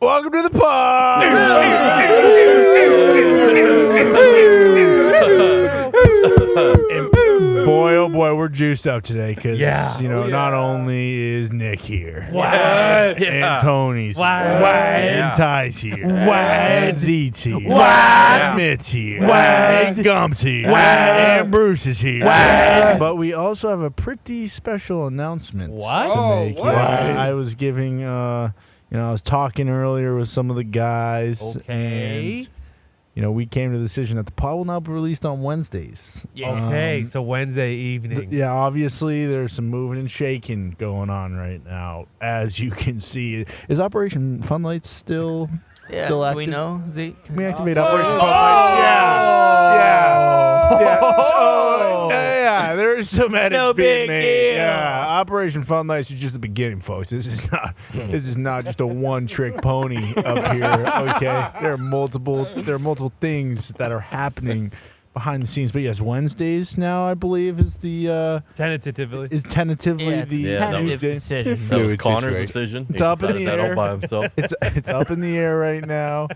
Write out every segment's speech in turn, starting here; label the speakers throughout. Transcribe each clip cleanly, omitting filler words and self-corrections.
Speaker 1: Welcome to the pod. And boy, oh boy, we're juiced up today because not only is Nick here, and Tony's here, and Ty's here, and Zeet's here, and Mitt's here, and Gump's here, and Bruce is here. But we also have a pretty special announcement to make. I was giving. I was talking earlier with some of the guys, and we came to the decision that the pod will now be released on Wednesdays.
Speaker 2: Okay, so Wednesday evening.
Speaker 1: Obviously there's some moving and shaking going on right now, as you can see. Is Operation Fun Lights still active?
Speaker 3: We know, Z.
Speaker 1: Can we activate Operation Fun Lights? Yeah. There's some edits being made. Yeah, Operation Fun Lights is just the beginning, folks. This is not just a one-trick pony up here. Okay, there are multiple things that are happening behind the scenes. But yes, Wednesdays now, I believe, is the
Speaker 2: Tentatively
Speaker 1: the
Speaker 3: tentative
Speaker 1: new day.
Speaker 3: decision.
Speaker 4: That was Connor's decision.
Speaker 1: It's up in the
Speaker 4: that
Speaker 1: air.
Speaker 4: all by himself.
Speaker 1: It's up in the air right now.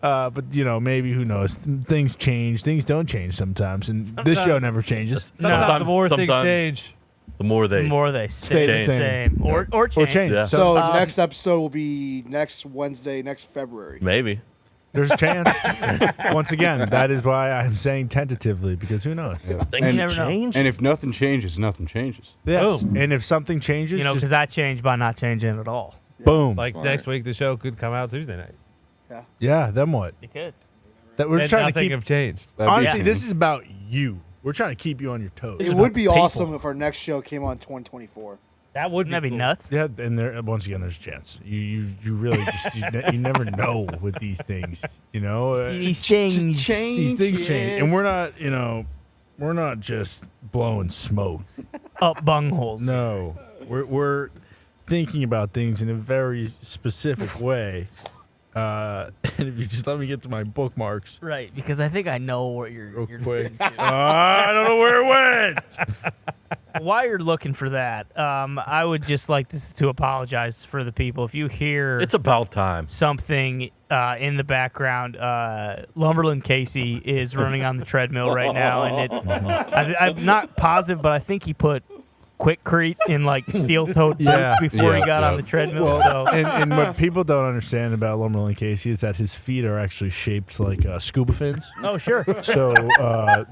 Speaker 1: But maybe, who knows? Things change. Things don't change sometimes, and this show never changes.
Speaker 2: Sometimes the more things change,
Speaker 4: the more
Speaker 3: they stay the same. Or change.
Speaker 1: Yeah.
Speaker 5: So the next episode will be next Wednesday, next February.
Speaker 4: Maybe.
Speaker 1: There's a chance. Once again, that is why I'm saying tentatively, because who knows?
Speaker 4: Things
Speaker 3: You never know.
Speaker 4: change.
Speaker 6: And if nothing changes, nothing changes.
Speaker 1: Yes. And if something changes, just
Speaker 3: Because I changed by not changing at all.
Speaker 1: boom.
Speaker 2: like next week the show could come out Tuesday night.
Speaker 1: Yeah, then what?
Speaker 3: You could.
Speaker 1: That we're
Speaker 2: And
Speaker 1: trying to
Speaker 2: nothing
Speaker 1: keep.
Speaker 2: have changed.
Speaker 1: Honestly, this is about you. We're trying to keep you on your toes.
Speaker 5: It would be awesome if our next show came on 202024.
Speaker 2: That would
Speaker 3: That'd be
Speaker 2: cool.
Speaker 3: nuts.
Speaker 1: Yeah, and there once again, there's a chance. You really just you never know with these things.
Speaker 3: These things
Speaker 1: These things change, and we're not just blowing smoke.
Speaker 3: up bungholes.
Speaker 1: No, we're thinking about things in a very specific way. And if you just let me get to my bookmarks
Speaker 3: Right, because I think I know what you're
Speaker 1: real quick. I don't know where it went.
Speaker 3: While you're looking for that, I would just like to apologize for the people. If you hear
Speaker 4: It's about time.
Speaker 3: something in the background, Lumberland Casey is running on the treadmill right now, and I'm not positive, but I think he put Quickcrete in steel-toed boots before he got on the treadmill.
Speaker 1: And what people don't understand about Lumberland Casey is that his feet are actually shaped like scuba fins.
Speaker 3: Oh, sure.
Speaker 1: So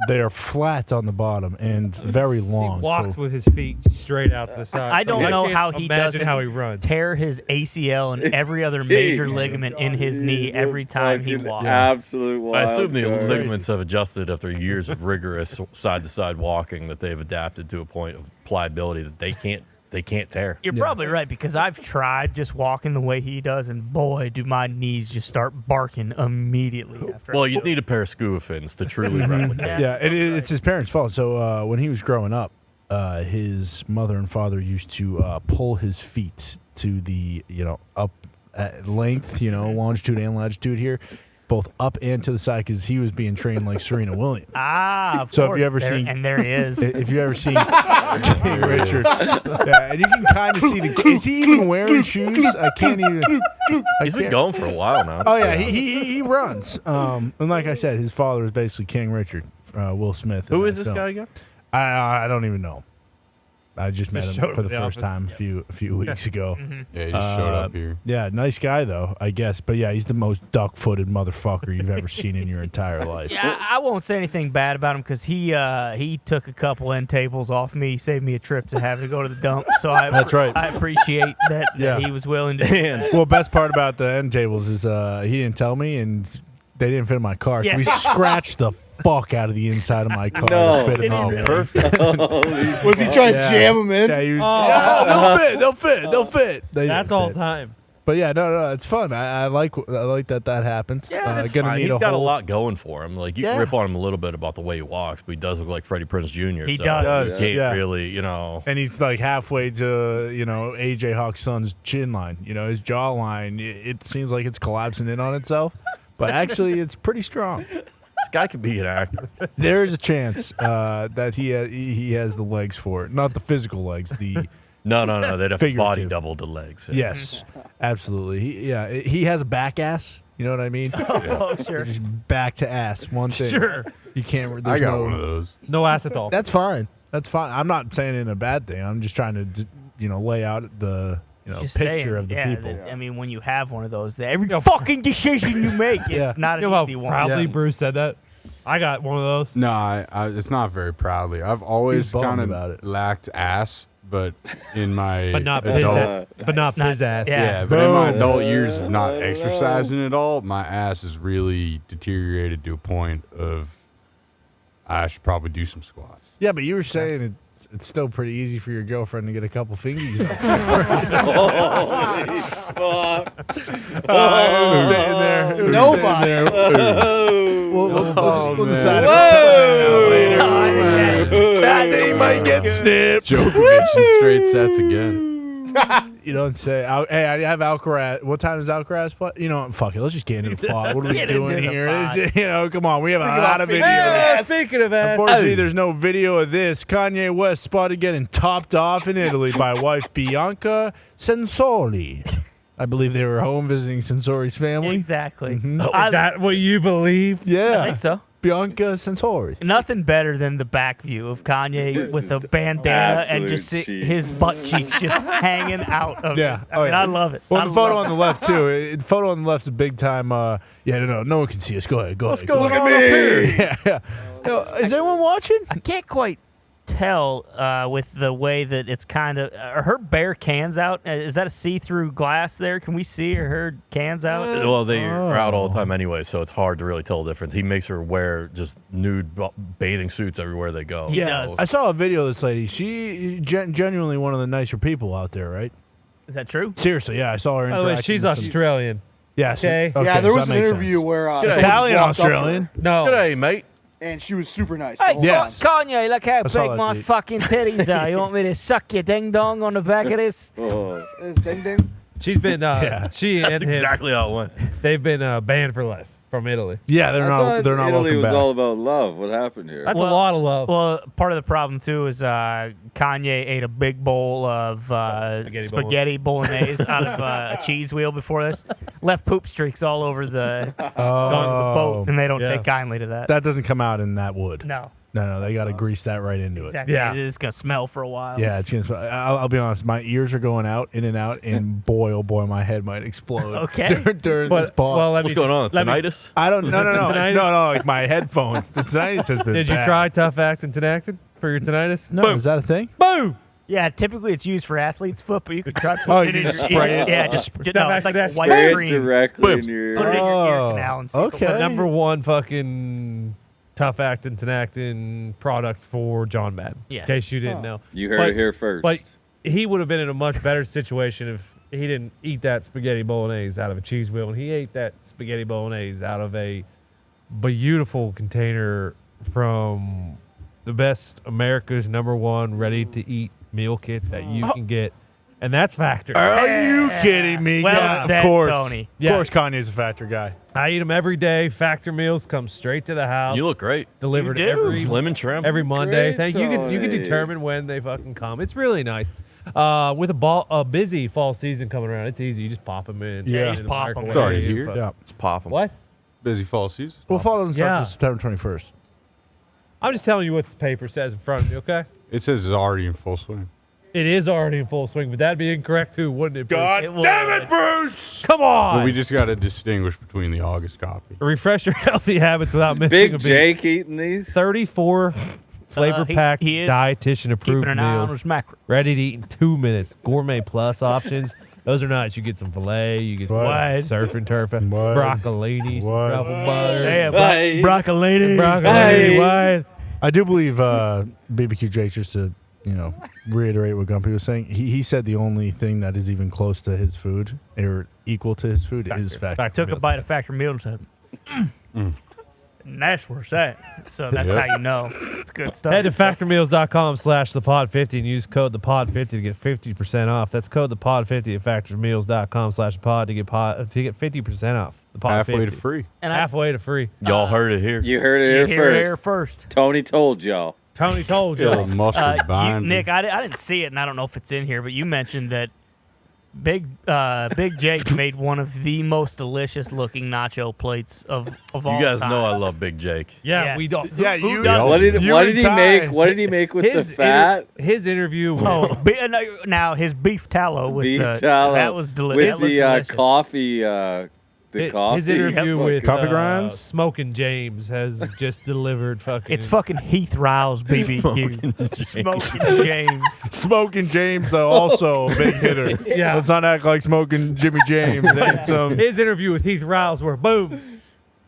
Speaker 1: they are flat on the bottom and very long.
Speaker 2: He walks
Speaker 1: so
Speaker 2: with his feet straight out to the side.
Speaker 3: I don't know
Speaker 2: can't
Speaker 3: how he
Speaker 2: imagine
Speaker 3: doesn't
Speaker 2: how he runs.
Speaker 3: tear his ACL and every other major ligament in his knee every time he walks.
Speaker 7: Absolute wild
Speaker 4: I assume the
Speaker 7: card.
Speaker 4: ligaments have adjusted after years of rigorous side-to-side walking, that they've adapted to a point of pliability that they can't tear.
Speaker 3: You're probably right, because I've tried just walking the way he does, and boy, do my knees just start barking immediately after.
Speaker 4: Well, you'd need a pair of scuba fins to truly replicate.
Speaker 1: Yeah, it's his parents' fault. So when he was growing up, his mother and father used to pull his feet to the up at length, longitude and latitude here, both up and to the side, because he was being trained like Serena Williams.
Speaker 3: of
Speaker 1: So
Speaker 3: course.
Speaker 1: if you ever
Speaker 3: There-
Speaker 1: seen-
Speaker 3: and there he is.
Speaker 1: If you ever seen King Richard, and you can kind of see is he even wearing shoes? I can't even.
Speaker 4: He's been going for a while now.
Speaker 1: Oh yeah, he runs. And like I said, his father is basically King Richard, Will Smith.
Speaker 4: Who is this guy again?
Speaker 1: I don't even know. I just met
Speaker 2: Just
Speaker 1: him
Speaker 2: showed
Speaker 1: for
Speaker 2: up
Speaker 1: the
Speaker 2: at the
Speaker 1: first
Speaker 2: office.
Speaker 1: time a few weeks ago.
Speaker 6: Yeah, he just showed up here.
Speaker 1: Yeah, nice guy though, I guess. But yeah, he's the most duck-footed motherfucker you've ever seen in your entire life.
Speaker 3: Yeah, I won't say anything bad about him, because he took a couple end tables off me. He saved me a trip to have to go to the dump. So
Speaker 1: That's right.
Speaker 3: I appreciate that
Speaker 1: Yeah.
Speaker 3: he was willing to.
Speaker 1: Well, best part about the end tables is he didn't tell me, and they didn't fit in my car. So we scratched the fuck out of the inside of my car.
Speaker 7: No.
Speaker 1: to fit
Speaker 3: Did
Speaker 1: in
Speaker 3: he
Speaker 1: all.
Speaker 3: really?
Speaker 1: Perfect.
Speaker 5: Was he trying to jam him in?
Speaker 1: Yeah, he was, they'll fit. They
Speaker 2: That's
Speaker 1: didn't
Speaker 2: all
Speaker 1: fit.
Speaker 2: time.
Speaker 1: But yeah, no, it's fun. I like that happened.
Speaker 4: Yeah, it's
Speaker 1: gonna
Speaker 4: fine.
Speaker 1: need
Speaker 4: He's got a
Speaker 1: whole-
Speaker 4: lot going for him. Like, you can rip on him a little bit about the way he walks, but he does look like Freddie Prinze Jr.
Speaker 3: He
Speaker 4: so
Speaker 3: does.
Speaker 4: You can't
Speaker 1: Yeah.
Speaker 4: really,
Speaker 1: And he's like halfway to, AJ Hawk's son's chin line. His jawline, it seems like it's collapsing in on itself. But actually, it's pretty strong.
Speaker 4: this guy could be an actor.
Speaker 1: There is a chance that he has the legs for it. Not the physical legs, the
Speaker 4: No. They'd have to body
Speaker 1: Figurative.
Speaker 4: double the legs.
Speaker 1: Yes, absolutely. He has a back ass. You know what I mean?
Speaker 3: Oh, sure.
Speaker 1: Just back to ass. One thing.
Speaker 2: Sure.
Speaker 1: You can't.
Speaker 6: I
Speaker 1: There's
Speaker 6: got
Speaker 1: no,
Speaker 6: one of those.
Speaker 2: No ass at all.
Speaker 1: That's fine. That's fine. I'm not saying it in a bad thing. I'm just trying to, lay out the
Speaker 3: Just
Speaker 1: picture
Speaker 3: saying,
Speaker 1: of the people.
Speaker 3: I mean, when you have one of those, every fucking decision you make is
Speaker 1: Yeah.
Speaker 3: not
Speaker 2: You
Speaker 3: an
Speaker 2: know
Speaker 3: easy
Speaker 2: how
Speaker 3: one.
Speaker 2: proudly
Speaker 1: Yeah.
Speaker 2: Bruce said that? I got one of those.
Speaker 6: No, I it's not very proudly. I've always
Speaker 1: bummed
Speaker 6: kind
Speaker 1: about
Speaker 6: of
Speaker 1: it.
Speaker 6: lacked ass, but in my
Speaker 2: But not his
Speaker 6: adult,
Speaker 2: ass. But not his ass.
Speaker 3: Yeah.
Speaker 6: yeah, but in my
Speaker 1: Boom.
Speaker 6: adult years of not exercising at all, my ass has really deteriorated to a point of I should probably do some squats.
Speaker 1: Yeah, but you were saying it's still pretty easy for your girlfriend to get a couple fingies. Sitting there. It was
Speaker 5: Nobody.
Speaker 1: sitting there. We'll decide. That thing might get snipped.
Speaker 6: Djokovic in straight sets again.
Speaker 1: You don't say. Hey, I have Alcaraz. What time does Alcaraz play? You know, fuck it. Let's just get into the pod. What are we
Speaker 3: Get
Speaker 1: doing
Speaker 3: into the
Speaker 1: here?
Speaker 3: pod.
Speaker 1: Come on. We have a lot of videos.
Speaker 2: Hey, speaking of ass.
Speaker 1: Unfortunately, there's no video of this. Kanye West spotted getting topped off in Italy by wife Bianca Sensori. I believe they were home visiting Sensori's family.
Speaker 3: Exactly.
Speaker 1: Mhm.
Speaker 2: Is that what you believe?
Speaker 1: Yeah.
Speaker 3: I think so.
Speaker 1: Bianca Sensori.
Speaker 3: Nothing better than the back view of Kanye with a bandana and just his butt cheeks just hanging out of
Speaker 1: Yeah.
Speaker 3: I mean,
Speaker 1: yeah.
Speaker 3: I love it.
Speaker 1: Well,
Speaker 3: I
Speaker 1: the photo
Speaker 3: love
Speaker 1: on the left, too. The photo on the left's a big time. No one can see us. Go ahead.
Speaker 6: What's
Speaker 1: ahead.
Speaker 6: going
Speaker 1: Go
Speaker 6: on
Speaker 1: ahead.
Speaker 6: up here?
Speaker 1: Yeah. Is anyone watching?
Speaker 3: I can't quite tell with the way that it's kind of are her bare cans out. Is that a see-through glass there? Can we see her cans out?
Speaker 4: Well, they are out all the time anyway, so it's hard to really tell the difference. He makes her wear just nude bathing suits everywhere they go.
Speaker 3: He does.
Speaker 1: I saw a video of this lady. She genuinely one of the nicer people out there, right?
Speaker 3: Is that true?
Speaker 1: Seriously, yeah. I saw her.
Speaker 2: By the way,
Speaker 1: interacting
Speaker 2: she's
Speaker 1: with some-
Speaker 2: Australian.
Speaker 1: Yeah.
Speaker 2: Okay.
Speaker 5: Yeah, there
Speaker 1: so
Speaker 5: was
Speaker 1: that
Speaker 5: an
Speaker 1: makes
Speaker 5: interview
Speaker 1: sense.
Speaker 5: where someone
Speaker 1: Italian
Speaker 5: walked up to her,
Speaker 1: Australian.
Speaker 2: No.
Speaker 4: G'day, mate.
Speaker 5: and she was super nice. The
Speaker 3: Hey,
Speaker 5: whole
Speaker 1: Yes.
Speaker 5: time.
Speaker 3: Kanye, look how
Speaker 1: saw
Speaker 3: big
Speaker 1: that
Speaker 3: my
Speaker 1: tweet.
Speaker 3: fucking titties are. You want me to suck your ding dong on the back of this?
Speaker 5: It's ding ding.
Speaker 2: She's been,
Speaker 1: Yeah.
Speaker 2: she and him,
Speaker 4: Exactly how it went.
Speaker 2: they've been banned for life from Italy.
Speaker 1: Yeah, they're not. They're not
Speaker 7: Italy
Speaker 1: welcome
Speaker 7: was
Speaker 1: back.
Speaker 7: all about love. What happened here?
Speaker 2: That's
Speaker 3: Well-
Speaker 2: a lot of love.
Speaker 3: Well, part of the problem too is Kanye ate a big bowl of spaghetti bolognese out of a cheese wheel before this. Left poop streaks all over the boat, and they don't
Speaker 2: Yeah.
Speaker 3: take kindly to that.
Speaker 1: That doesn't come out in that wood.
Speaker 3: No,
Speaker 1: No, they got to grease that right into it.
Speaker 3: exactly.
Speaker 2: Yeah.
Speaker 3: It is gonna smell for a while.
Speaker 1: Yeah, it's gonna. I'll be honest. My ears are going out, in and out, and boy, oh boy, my head might explode.
Speaker 3: Okay.
Speaker 1: during this
Speaker 2: But,
Speaker 1: pod.
Speaker 2: well, let
Speaker 4: What's
Speaker 2: me,
Speaker 4: going on?
Speaker 2: let me-
Speaker 4: Tinnitus?
Speaker 1: I don't. No,
Speaker 2: tinnitus?
Speaker 1: like my headphones. The tinnitus has been.
Speaker 2: Did you
Speaker 1: bad.
Speaker 2: try Tough Actin' Tinactin for your tinnitus?
Speaker 1: No, is that a thing?
Speaker 2: Boom!
Speaker 3: Yeah, typically it's used for athlete's foot, but you could try.
Speaker 1: Oh,
Speaker 3: putting
Speaker 1: you
Speaker 3: it
Speaker 1: can
Speaker 3: in
Speaker 1: just
Speaker 3: your
Speaker 1: spray
Speaker 3: ear.
Speaker 1: it?
Speaker 3: Yeah, just no, it's like a white
Speaker 7: Spray it
Speaker 3: cream.
Speaker 7: directly in
Speaker 3: Put it
Speaker 7: your
Speaker 3: in your ear
Speaker 1: Oh,
Speaker 3: canal and see if it
Speaker 1: okay.
Speaker 3: works.
Speaker 2: The number one fucking Tough Actin' Tinactin product for John Madden.
Speaker 3: Yes.
Speaker 2: In case you didn't know.
Speaker 7: You heard
Speaker 2: But-
Speaker 7: it here first.
Speaker 2: But he would have been in a much better situation if he didn't eat that spaghetti bolognese out of a cheese wheel, and he ate that spaghetti bolognese out of a beautiful container from the best America's #1 ready-to-eat meal kit that you can get, and that's Factor.
Speaker 1: Are you kidding me?
Speaker 3: Well
Speaker 1: Yeah,
Speaker 3: said,
Speaker 1: of course.
Speaker 3: Tony.
Speaker 1: Of course, Kanye's a factor guy.
Speaker 2: I eat them every day. Factor meals come straight to the house.
Speaker 4: You look great.
Speaker 2: delivered
Speaker 3: You do.
Speaker 2: every
Speaker 4: Slim and trim.
Speaker 2: every Monday.
Speaker 7: Great,
Speaker 2: You can
Speaker 7: Tony.
Speaker 2: determine when they fucking come. It's really nice. With a busy fall season coming around, it's easy. You just pop them in.
Speaker 1: Yeah.
Speaker 2: in
Speaker 1: Just
Speaker 2: the
Speaker 3: pop 'em.
Speaker 2: microwave
Speaker 6: It's already
Speaker 2: and
Speaker 6: here.
Speaker 2: fuck-
Speaker 1: Yeah.
Speaker 4: It's popping.
Speaker 2: What?
Speaker 6: Busy fall season.
Speaker 1: Well, fall doesn't start
Speaker 2: Yeah.
Speaker 1: until September 21st.
Speaker 2: I'm just telling you what this paper says in front of me, okay?
Speaker 6: It says it's already in full swing.
Speaker 2: It is already in full swing, but that'd be incorrect too, wouldn't it? Bruce?
Speaker 3: It would.
Speaker 1: Bruce!
Speaker 2: Come on!
Speaker 6: But we just got to distinguish between the August copy.
Speaker 2: Refresh your healthy habits without missing
Speaker 7: Big
Speaker 2: a beat.
Speaker 7: Jake eating these?
Speaker 2: 34 flavor-packed,
Speaker 3: he is
Speaker 2: dietitian-approved
Speaker 3: Keeping an eye on
Speaker 2: meals.
Speaker 3: his macro.
Speaker 2: Ready to eat in 2 minutes. Gourmet Plus options. Those are nice. You get some filet. You get some
Speaker 1: What?
Speaker 2: surf and turf,
Speaker 1: What?
Speaker 2: broccolini, some
Speaker 1: What?
Speaker 2: truffle butter,
Speaker 3: Yeah,
Speaker 7: Hey.
Speaker 3: broccolini.
Speaker 2: broccolini wine.
Speaker 1: I do believe BBQ Jake, just to reiterate what Gumpy was saying, he said the only thing that is even close to his food or equal to his food is factor.
Speaker 3: Took a bite of Factor meal and said, and that's where it's at. So that's how you know it's good stuff.
Speaker 2: Head to factormeals.com/thepod50 and use code thepod50 to get 50% off. That's code thepod50 at factormeals.com/pod to get 50% off. The pod
Speaker 6: Halfway
Speaker 2: 50.
Speaker 6: to free.
Speaker 3: And
Speaker 2: Halfway to free.
Speaker 4: Y'all heard it here.
Speaker 7: You heard
Speaker 3: you
Speaker 7: it
Speaker 3: hear it
Speaker 7: here
Speaker 3: here
Speaker 7: first.
Speaker 3: first.
Speaker 7: Tony told y'all.
Speaker 2: Tony told
Speaker 6: Get a
Speaker 2: you.
Speaker 6: little mustard bind.
Speaker 3: Nick, I didn't see it, and I don't know if it's in here, but you mentioned that Big Jake made one of the most delicious looking nacho plates of all time.
Speaker 4: You guys know I love Big Jake.
Speaker 2: Yeah,
Speaker 3: Yes.
Speaker 2: we don't.
Speaker 1: Yeah, you.
Speaker 7: What did
Speaker 1: you
Speaker 7: what
Speaker 1: and
Speaker 7: did he
Speaker 1: Ty.
Speaker 7: make? What did he make with the fat?
Speaker 2: his interview. With,
Speaker 3: Oh, now his beef tallow with
Speaker 7: Beef
Speaker 3: the
Speaker 7: tallow
Speaker 3: that was delicious.
Speaker 7: with the coffee. Coffee.
Speaker 2: His interview with
Speaker 1: Coffee grinds?
Speaker 2: Smoking James has just delivered fucking.
Speaker 3: It's fucking Heath Riles BBQ. Smoking James.
Speaker 1: Smoking James, though, also a big hitter.
Speaker 2: Yeah.
Speaker 1: Let's not act like Smoking Jimmy James ain't some.
Speaker 2: his interview with Heath Riles, where boom,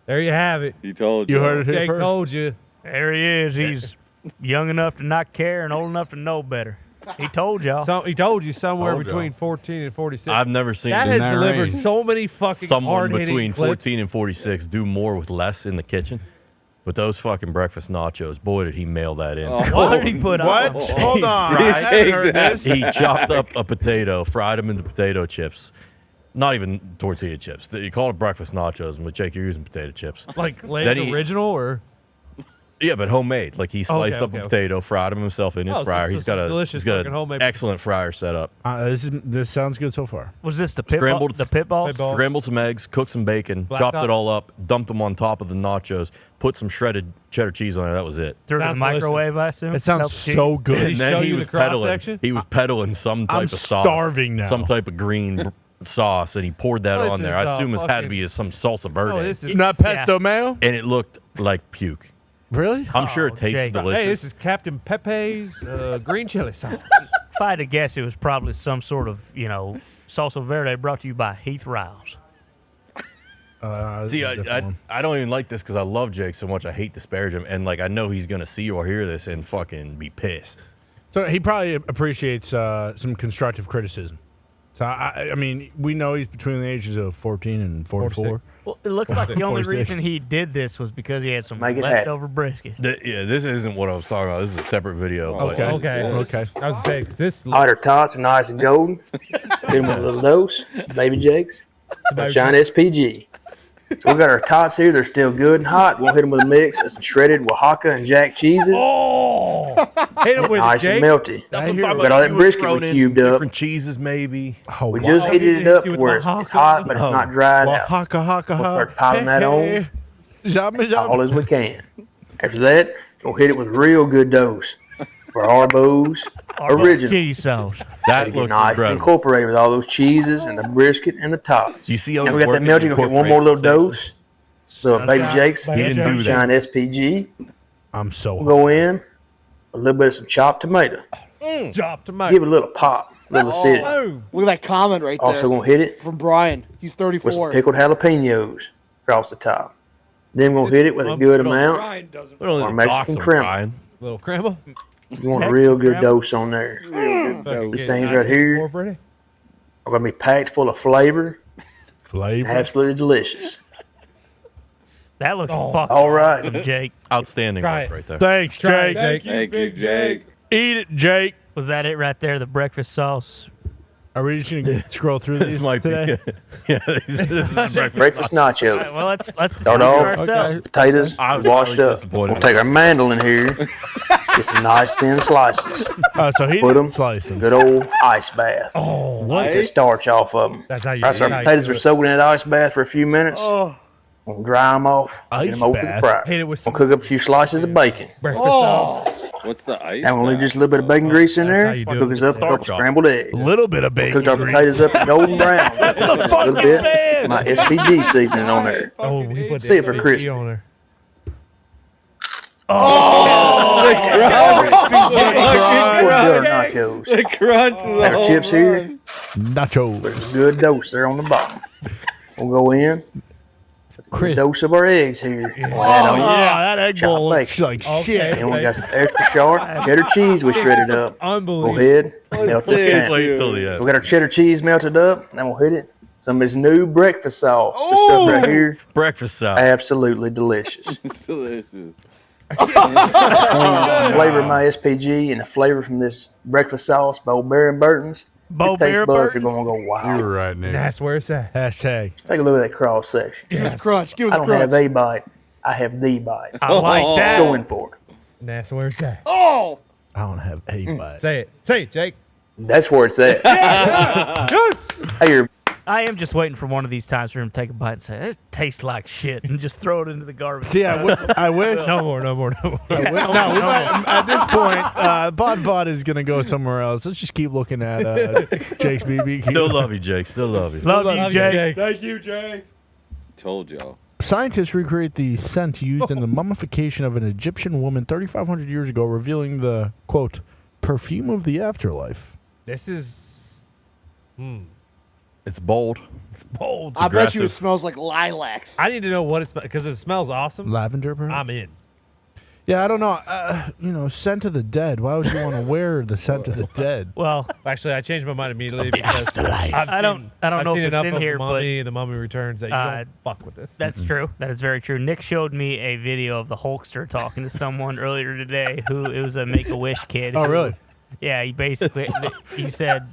Speaker 2: there you have it.
Speaker 7: He told you.
Speaker 1: You heard it here
Speaker 2: Jake
Speaker 1: first.
Speaker 2: told you.
Speaker 3: There he is. He's young enough to not care and old enough to know better. He told y'all.
Speaker 2: He told you somewhere
Speaker 6: Told
Speaker 2: between
Speaker 6: y'all.
Speaker 2: 14 and 46.
Speaker 4: I've never seen
Speaker 2: that
Speaker 6: in
Speaker 2: has
Speaker 6: that
Speaker 2: delivered
Speaker 6: range.
Speaker 2: so many fucking
Speaker 4: someone
Speaker 2: hard-hitting
Speaker 4: between
Speaker 2: clips.
Speaker 4: 14 and 46 do more with less in the kitchen. With those fucking breakfast nachos, boy, did he mail that in.
Speaker 3: What did he put
Speaker 1: What?
Speaker 3: on?
Speaker 1: Hold on. I haven't
Speaker 7: take
Speaker 1: heard
Speaker 7: that.
Speaker 1: this.
Speaker 4: He chopped up a potato, fried them into potato chips. Not even tortilla chips. You call it breakfast nachos, and with Jake, you're using potato chips.
Speaker 2: Like
Speaker 4: Then
Speaker 2: Lay's
Speaker 4: he-
Speaker 2: original, or
Speaker 4: Yeah, but homemade. Like he sliced up a
Speaker 2: okay.
Speaker 4: potato, fried them himself in his
Speaker 2: Oh, so
Speaker 4: fryer.
Speaker 2: it's
Speaker 4: He's got a
Speaker 2: delicious
Speaker 4: he's got
Speaker 2: fucking
Speaker 4: an
Speaker 2: homemade-
Speaker 4: excellent fryer set up.
Speaker 1: This sounds good so far.
Speaker 3: Was this the pit
Speaker 4: Scrambled-
Speaker 3: the pit balls?
Speaker 2: Pit ball.
Speaker 4: Scrambled some eggs, cooked some bacon,
Speaker 2: Black
Speaker 4: chopped
Speaker 2: pepper.
Speaker 4: it all up, dumped them on top of the nachos, put some shredded cheddar cheese on there. That was it.
Speaker 3: Threw it in the
Speaker 2: Sounds
Speaker 3: microwave, I assume.
Speaker 1: It sounds
Speaker 3: Melted
Speaker 1: so
Speaker 3: cheese.
Speaker 1: good.
Speaker 2: Did he
Speaker 4: And then
Speaker 2: show
Speaker 4: he
Speaker 2: you
Speaker 4: was
Speaker 2: the cross
Speaker 4: peddling.
Speaker 2: section?
Speaker 4: He was peddling some type
Speaker 1: I'm
Speaker 4: of sauce,
Speaker 1: starving now.
Speaker 4: some type of green sauce, and he poured that
Speaker 2: This
Speaker 4: on there.
Speaker 2: is,
Speaker 4: I assume it had to
Speaker 2: fucking-
Speaker 4: be some salsa verde,
Speaker 2: Oh, this is.
Speaker 1: Not pesto mayo?
Speaker 4: and it looked like puke.
Speaker 1: Really?
Speaker 4: I'm sure it
Speaker 3: Oh,
Speaker 4: tasted
Speaker 3: Jake.
Speaker 4: delicious.
Speaker 2: Hey, this is Captain Pepe's green chili sauce.
Speaker 3: If I had to guess, it was probably some sort of, salsa verde brought to you by Heath Riles.
Speaker 4: See, I don't even like this because I love Jake so much. I hate to disparage him, and like I know he's gonna see or hear this and fucking be pissed.
Speaker 1: So he probably appreciates some constructive criticism. So, I mean, we know he's between the ages of 14 and 44.
Speaker 3: Well, it looks like the only
Speaker 1: 46.
Speaker 3: reason he did this was because he had some
Speaker 8: Make it
Speaker 3: leftover brisket.
Speaker 4: Yeah, this isn't what I was talking about. This is a separate video. but-
Speaker 2: Okay.
Speaker 1: Okay.
Speaker 2: I was gonna say, 'cause this
Speaker 8: All their tots are nice and golden. Hit them with a little dose. Some Baby Jakes. Some Shine SPG. So we got our tots here. They're still good and hot. We'll hit them with a mix of some shredded Oaxaca and Jack cheeses.
Speaker 2: hit him with it,
Speaker 8: Nice
Speaker 2: Jake.
Speaker 8: and melty.
Speaker 4: That's what I'm
Speaker 8: We
Speaker 4: talking
Speaker 8: got all
Speaker 4: about.
Speaker 8: that
Speaker 4: You
Speaker 8: brisket
Speaker 4: thrown
Speaker 8: we
Speaker 4: in
Speaker 8: cubed
Speaker 4: some
Speaker 8: up.
Speaker 4: different cheeses, maybe.
Speaker 1: Oh,
Speaker 8: We just heated it up to where it's hot, but it's not dried out.
Speaker 1: Oaxaca, haka,
Speaker 8: We'll start piling that on.
Speaker 1: Jabba,
Speaker 8: All
Speaker 1: jabba.
Speaker 8: as we can. After that, we'll hit it with a real good dose for Arbo's original.
Speaker 3: cheese sauce.
Speaker 4: That
Speaker 8: Get
Speaker 4: looks
Speaker 8: nice and
Speaker 4: incredible.
Speaker 8: incorporated with all those cheeses and the brisket and the tots.
Speaker 4: You see how
Speaker 8: And
Speaker 4: he's
Speaker 8: we got that
Speaker 4: working
Speaker 8: melty.
Speaker 4: to
Speaker 8: We'll get one more little
Speaker 4: incorporate
Speaker 8: dose. So Baby Jake's
Speaker 2: He didn't
Speaker 4: do that.
Speaker 8: Shine SPG.
Speaker 1: I'm so
Speaker 8: We'll go in a little bit of some chopped tomato.
Speaker 2: Chop
Speaker 8: Give
Speaker 2: tomato.
Speaker 8: it a little pop, little acidity.
Speaker 2: Boom.
Speaker 5: Look at that comment right there
Speaker 8: Also gonna hit it
Speaker 5: from Brian. He's
Speaker 8: with some
Speaker 5: 34.
Speaker 8: pickled jalapenos across the top. Then we'll hit it with a good amount.
Speaker 7: Brian doesn't.
Speaker 4: We don't
Speaker 8: Or
Speaker 4: need to dox
Speaker 8: Mexican
Speaker 4: him,
Speaker 8: crema.
Speaker 4: Brian.
Speaker 2: Little crema.
Speaker 8: You want a real good dose on there.
Speaker 2: Fucking
Speaker 8: These
Speaker 2: get
Speaker 8: things
Speaker 2: nice
Speaker 8: right
Speaker 2: and
Speaker 8: here.
Speaker 2: incorporated.
Speaker 8: Are gonna be packed full of flavor.
Speaker 1: flavor.
Speaker 8: Absolutely delicious.
Speaker 3: That looks
Speaker 2: Oh.
Speaker 3: fucking
Speaker 8: All right.
Speaker 3: awesome, Jake.
Speaker 4: Outstanding
Speaker 2: Try
Speaker 4: work
Speaker 2: it.
Speaker 4: right there.
Speaker 1: Thanks,
Speaker 2: Try
Speaker 1: Jake.
Speaker 2: it, Jake.
Speaker 7: Thank you, Jake.
Speaker 1: Eat it, Jake.
Speaker 3: Was that it right there, the breakfast sauce?
Speaker 1: Are we just going to scroll through
Speaker 4: This
Speaker 1: these
Speaker 4: might
Speaker 1: today?
Speaker 4: be. Yeah, this is breakfast.
Speaker 8: Breakfast nacho.
Speaker 3: All right, well, let's
Speaker 8: Start
Speaker 3: distribute
Speaker 8: off.
Speaker 3: ourselves.
Speaker 8: Potatoes
Speaker 4: I was
Speaker 8: washed
Speaker 4: really
Speaker 8: up.
Speaker 4: disappointed.
Speaker 8: We'll take our mandolin here. Get some nice thin slices.
Speaker 1: Oh, so he
Speaker 8: Put 'em.
Speaker 1: didn't slice them.
Speaker 8: Good old ice bath.
Speaker 2: Oh,
Speaker 8: Get the starch off of them.
Speaker 2: that's how you.
Speaker 8: Right, so
Speaker 2: that's
Speaker 8: our
Speaker 2: how you
Speaker 8: potatoes
Speaker 2: do
Speaker 8: are
Speaker 2: it.
Speaker 8: soaking in that ice bath for a few minutes. We'll dry them off. Get
Speaker 1: Ice
Speaker 8: them over to the
Speaker 1: bath?
Speaker 8: fryer.
Speaker 2: Hit it with
Speaker 8: We'll
Speaker 2: some
Speaker 8: cook up a few slices of bacon.
Speaker 2: breakfast sauce.
Speaker 7: What's the ice?
Speaker 8: And we'll leave
Speaker 7: bath?
Speaker 8: just a little bit of bacon grease in
Speaker 2: That's
Speaker 8: there.
Speaker 2: how you do
Speaker 8: Cook
Speaker 2: it.
Speaker 8: us up a couple
Speaker 4: Starch off.
Speaker 8: scrambled eggs.
Speaker 1: A little bit of bacon.
Speaker 8: Cooked our
Speaker 1: grease.
Speaker 8: potatoes up golden brown. A little bit. My SPG seasoning on there.
Speaker 2: Oh, we put
Speaker 8: See it
Speaker 2: that
Speaker 8: for
Speaker 2: big
Speaker 8: crispy.
Speaker 2: heat on there.
Speaker 8: Pour butter nachos.
Speaker 7: The crunch of the
Speaker 8: Got our
Speaker 7: whole
Speaker 8: chips here.
Speaker 7: run.
Speaker 1: Nacho.
Speaker 8: There's a good dose there on the bottom. We'll go in. Good dose of our eggs here. Add on.
Speaker 1: Yeah, that egg
Speaker 8: Chopped
Speaker 1: bowl looks
Speaker 8: bacon.
Speaker 1: like
Speaker 2: Okay.
Speaker 1: shit.
Speaker 8: And we got some extra sharp cheddar cheese we shredded up. Go
Speaker 2: Unbelievable.
Speaker 8: ahead, melt this down.
Speaker 4: Wait till the
Speaker 8: We
Speaker 4: end.
Speaker 8: got our cheddar cheese melted up, and then we'll hit it. Some of this new breakfast sauce. This stuff right here,
Speaker 4: Breakfast salad.
Speaker 8: absolutely delicious.
Speaker 7: It's delicious.
Speaker 8: The flavor of my SPG and the flavor from this breakfast sauce by Old Barry and Burton's.
Speaker 3: Bo
Speaker 8: Your taste
Speaker 3: Bear
Speaker 8: buds are
Speaker 3: Burton.
Speaker 8: going to go
Speaker 6: You
Speaker 8: wow.
Speaker 6: were right, Nick.
Speaker 2: That's where it's at.
Speaker 1: Hashtag.
Speaker 8: Take a look at that cross section.
Speaker 5: Give us a crunch. Give us
Speaker 8: I
Speaker 5: a
Speaker 8: don't have
Speaker 5: crunch.
Speaker 8: a bite. I have the bite.
Speaker 3: I like that.
Speaker 8: Going for it.
Speaker 2: And that's where it's at.
Speaker 5: Oh!
Speaker 1: I don't have a bite.
Speaker 2: Say it, Jake.
Speaker 8: That's where it's at.
Speaker 2: Yes.
Speaker 8: Hey, you're
Speaker 3: I am just waiting for one of these times for him to take a bite and say, "It tastes like shit," and just throw it into the garbage.
Speaker 1: See, I wish.
Speaker 2: No more.
Speaker 1: At this point, Bod Vod is going to go somewhere else. Let's just keep looking at Jake's BBQ.
Speaker 4: Still love you, Jake. Still love you.
Speaker 3: Love you, Jake.
Speaker 2: Thank you, Jake.
Speaker 7: Told y'all.
Speaker 1: Scientists recreate the scent used in the mummification of an Egyptian woman 3,500 years ago, revealing the, quote, perfume of the afterlife.
Speaker 2: This is.
Speaker 4: It's bold.
Speaker 2: It's bold.
Speaker 5: I bet you it
Speaker 4: aggressive.
Speaker 5: smells like lilacs.
Speaker 2: I need to know what it smells because it smells awesome.
Speaker 1: Lavender, perhaps?
Speaker 2: I'm in.
Speaker 1: Yeah, I don't know. Scent of the dead. Why would you want to wear the scent of the dead?
Speaker 3: Well,
Speaker 2: Actually, I changed my mind immediately because
Speaker 3: I don't know
Speaker 2: I've
Speaker 3: if
Speaker 2: seen
Speaker 3: it's
Speaker 2: enough
Speaker 3: in
Speaker 2: of
Speaker 3: here,
Speaker 2: the Mummy and the Mummy Returns that you don't fuck with this.
Speaker 3: that's true. That is very true. Nick showed me a video of the Hulkster talking to someone earlier today who it was a Make-A-Wish kid.
Speaker 1: Oh,
Speaker 3: who-
Speaker 1: really?
Speaker 3: Yeah, he said,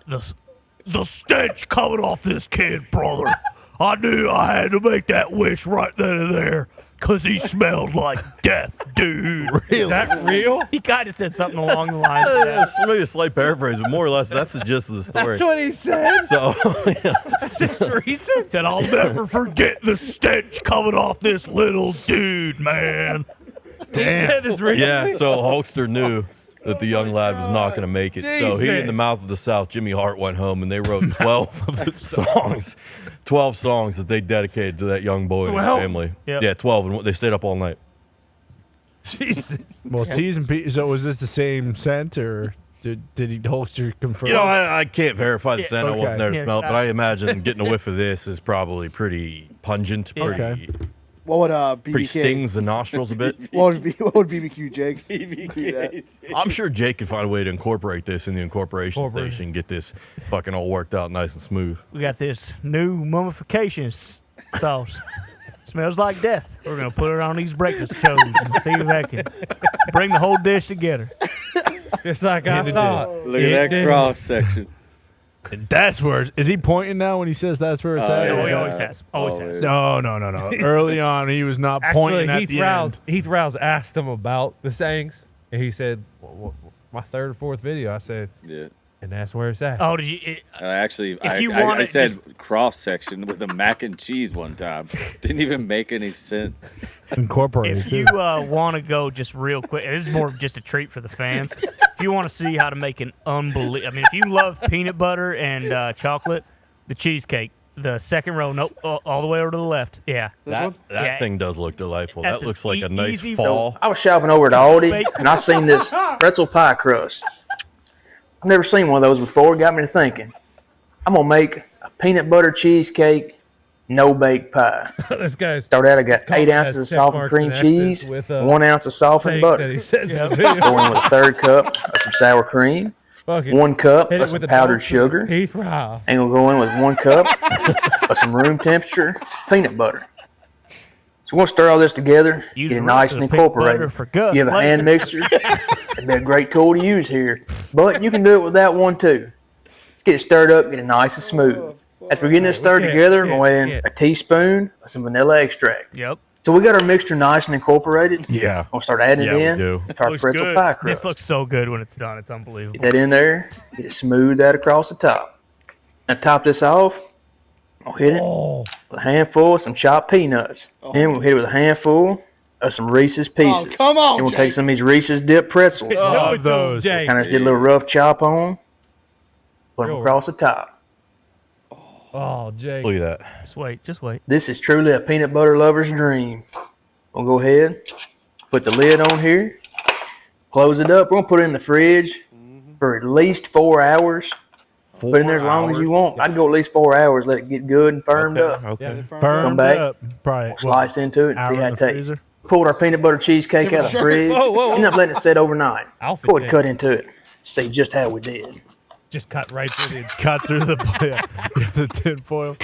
Speaker 3: the stench coming off this kid, brother. I knew I had to make that wish right then and there because he smelled like death, dude.
Speaker 2: Is that real?
Speaker 3: He kind of said something along the lines of that.
Speaker 4: Maybe a slight paraphrase, but more or less, that's the gist of the story.
Speaker 2: That's what he said.
Speaker 4: So,
Speaker 3: Is this recent? Said, I'll never forget the stench coming off this little dude, man.
Speaker 2: He said this recently.
Speaker 4: yeah, so Hulkster knew that the young lad was not going to make it. So he, in the
Speaker 2: Jesus.
Speaker 4: mouth of the South, Jimmy Hart went home and they wrote 12 of his songs. 12 songs that they dedicated to that young boy and his
Speaker 2: 12?
Speaker 4: family.
Speaker 3: Yep.
Speaker 4: Yeah, 12, and they stayed up all night.
Speaker 2: Jesus.
Speaker 1: Well, T's and P's. So was this the same scent, or did he Hulkster confirm?
Speaker 4: You know, I can't verify the scent. I
Speaker 1: okay.
Speaker 4: wasn't there to
Speaker 3: Yeah,
Speaker 4: smell it, but I imagine getting a whiff of this is probably pretty pungent, pretty,
Speaker 1: Okay.
Speaker 5: What would BBQ?
Speaker 4: pretty stings the nostrils a bit.
Speaker 5: What would BBQ Jake do that?
Speaker 4: I'm sure Jake could find a way to incorporate this in the incorporation station, get this fucking all worked out nice and smooth.
Speaker 3: We got this new mummification sauce. Smells like death. We're going to put it on these breakfast shows and see if that can bring the whole dish together.
Speaker 2: Just like I thought.
Speaker 7: Look at that cross section.
Speaker 1: And that's where is he pointing now when he says that's where it's at?
Speaker 3: Yeah,
Speaker 1: Or
Speaker 3: he
Speaker 1: is that-
Speaker 3: always has. Always has.
Speaker 1: No. Early on, he was not pointing
Speaker 2: Actually,
Speaker 1: at the end.
Speaker 2: Heath Rouse asked him about the sayings, and he said, my third or fourth video, I said,
Speaker 7: Yeah.
Speaker 2: and that's where it's at.
Speaker 3: Oh, did you?
Speaker 7: And I actually,
Speaker 3: you
Speaker 7: I
Speaker 3: want it,
Speaker 7: said cross section with the mac and cheese one time. Didn't even make any sense.
Speaker 1: Incorporated.
Speaker 3: If you want to go just real quick, this is more of just a treat for the fans. If you want to see how to make an unbelievable, if you love peanut butter and chocolate, the cheesecake, the second row, nope, all the way over to the left. Yeah.
Speaker 4: That
Speaker 3: Yeah.
Speaker 4: thing does look delightful.
Speaker 3: That's
Speaker 4: That
Speaker 3: an
Speaker 4: looks like a nice
Speaker 3: easy-
Speaker 4: fall.
Speaker 8: I was shopping over at Aldi,
Speaker 3: Bake-
Speaker 8: and I seen this pretzel pie crust. I've never seen one of those before. It got me to thinking, I'm going to make a peanut butter cheesecake, no bake pie.
Speaker 2: This guy's
Speaker 8: Start out, I got
Speaker 2: comment
Speaker 8: 8 ounces of
Speaker 2: has check
Speaker 8: softened
Speaker 2: marks
Speaker 8: cream
Speaker 2: and
Speaker 8: cheese,
Speaker 2: X's with,
Speaker 8: 1 ounce of softened
Speaker 2: thing that
Speaker 8: butter.
Speaker 2: he says in the video.
Speaker 8: Go in with a third cup of some sour cream,
Speaker 2: Fucking
Speaker 8: 1 cup
Speaker 2: hit
Speaker 8: of
Speaker 2: it
Speaker 8: some
Speaker 2: with the
Speaker 8: powdered
Speaker 2: dog food.
Speaker 8: sugar,
Speaker 2: Heath Rouse.
Speaker 8: and we'll go in with 1 cup of some room temperature peanut butter. So we're going to stir all this together,
Speaker 3: Use
Speaker 8: get it
Speaker 3: the
Speaker 8: nice
Speaker 3: rest
Speaker 8: and
Speaker 3: of the peanut butter
Speaker 8: incorporated.
Speaker 3: for gut
Speaker 8: You have a
Speaker 3: later.
Speaker 8: hand mixer. It'd be a great tool to use here. But you can do it without one too. Let's get it stirred up, get it nice and smooth. After we're getting it stirred together, we'll add in a teaspoon of some vanilla extract.
Speaker 3: Yep.
Speaker 8: So we got our mixture nice and incorporated.
Speaker 4: Yeah.
Speaker 8: We'll start adding
Speaker 4: Yeah,
Speaker 8: it
Speaker 4: we
Speaker 8: in
Speaker 4: do.
Speaker 8: to our
Speaker 3: Looks
Speaker 8: pretzel
Speaker 3: good.
Speaker 8: pie crust.
Speaker 3: This looks so good when it's done. It's unbelievable.
Speaker 8: Get that in there, get it smooth out across the top. Now top this off, I'll hit it with a handful of some chopped peanuts. Then we'll hit it with a handful of some Reese's Pieces.
Speaker 5: Oh, come on,
Speaker 8: And we'll
Speaker 5: Jake.
Speaker 8: take some of these Reese's dip pretzels.
Speaker 1: Love those.
Speaker 2: Jake.
Speaker 8: Kind of did a little rough chop on, put them
Speaker 2: Real
Speaker 8: across the top.
Speaker 2: Oh, Jake.
Speaker 4: Look at that.
Speaker 3: Just wait.
Speaker 8: This is truly a peanut butter lover's dream. We'll go ahead, put the lid on here, close it up. We're going to put it in the fridge for at least 4 hours. Put it in there as long as you want. I'd go at least 4 hours, let it get good and firmed up.
Speaker 4: Okay.
Speaker 1: Burned
Speaker 8: back,
Speaker 1: up. Probably
Speaker 8: Slice into it and
Speaker 1: hour
Speaker 8: see how
Speaker 1: in
Speaker 8: it
Speaker 1: the
Speaker 8: tastes.
Speaker 1: freezer.
Speaker 8: Pulled our peanut butter cheesecake out of the fridge.
Speaker 2: Whoa.
Speaker 8: Ended up letting it sit overnight.
Speaker 2: Alpha
Speaker 8: Go ahead and
Speaker 2: Jake.
Speaker 8: cut into it. See just how we did.
Speaker 2: Just cut right through the.
Speaker 1: Cut through the the tin foil.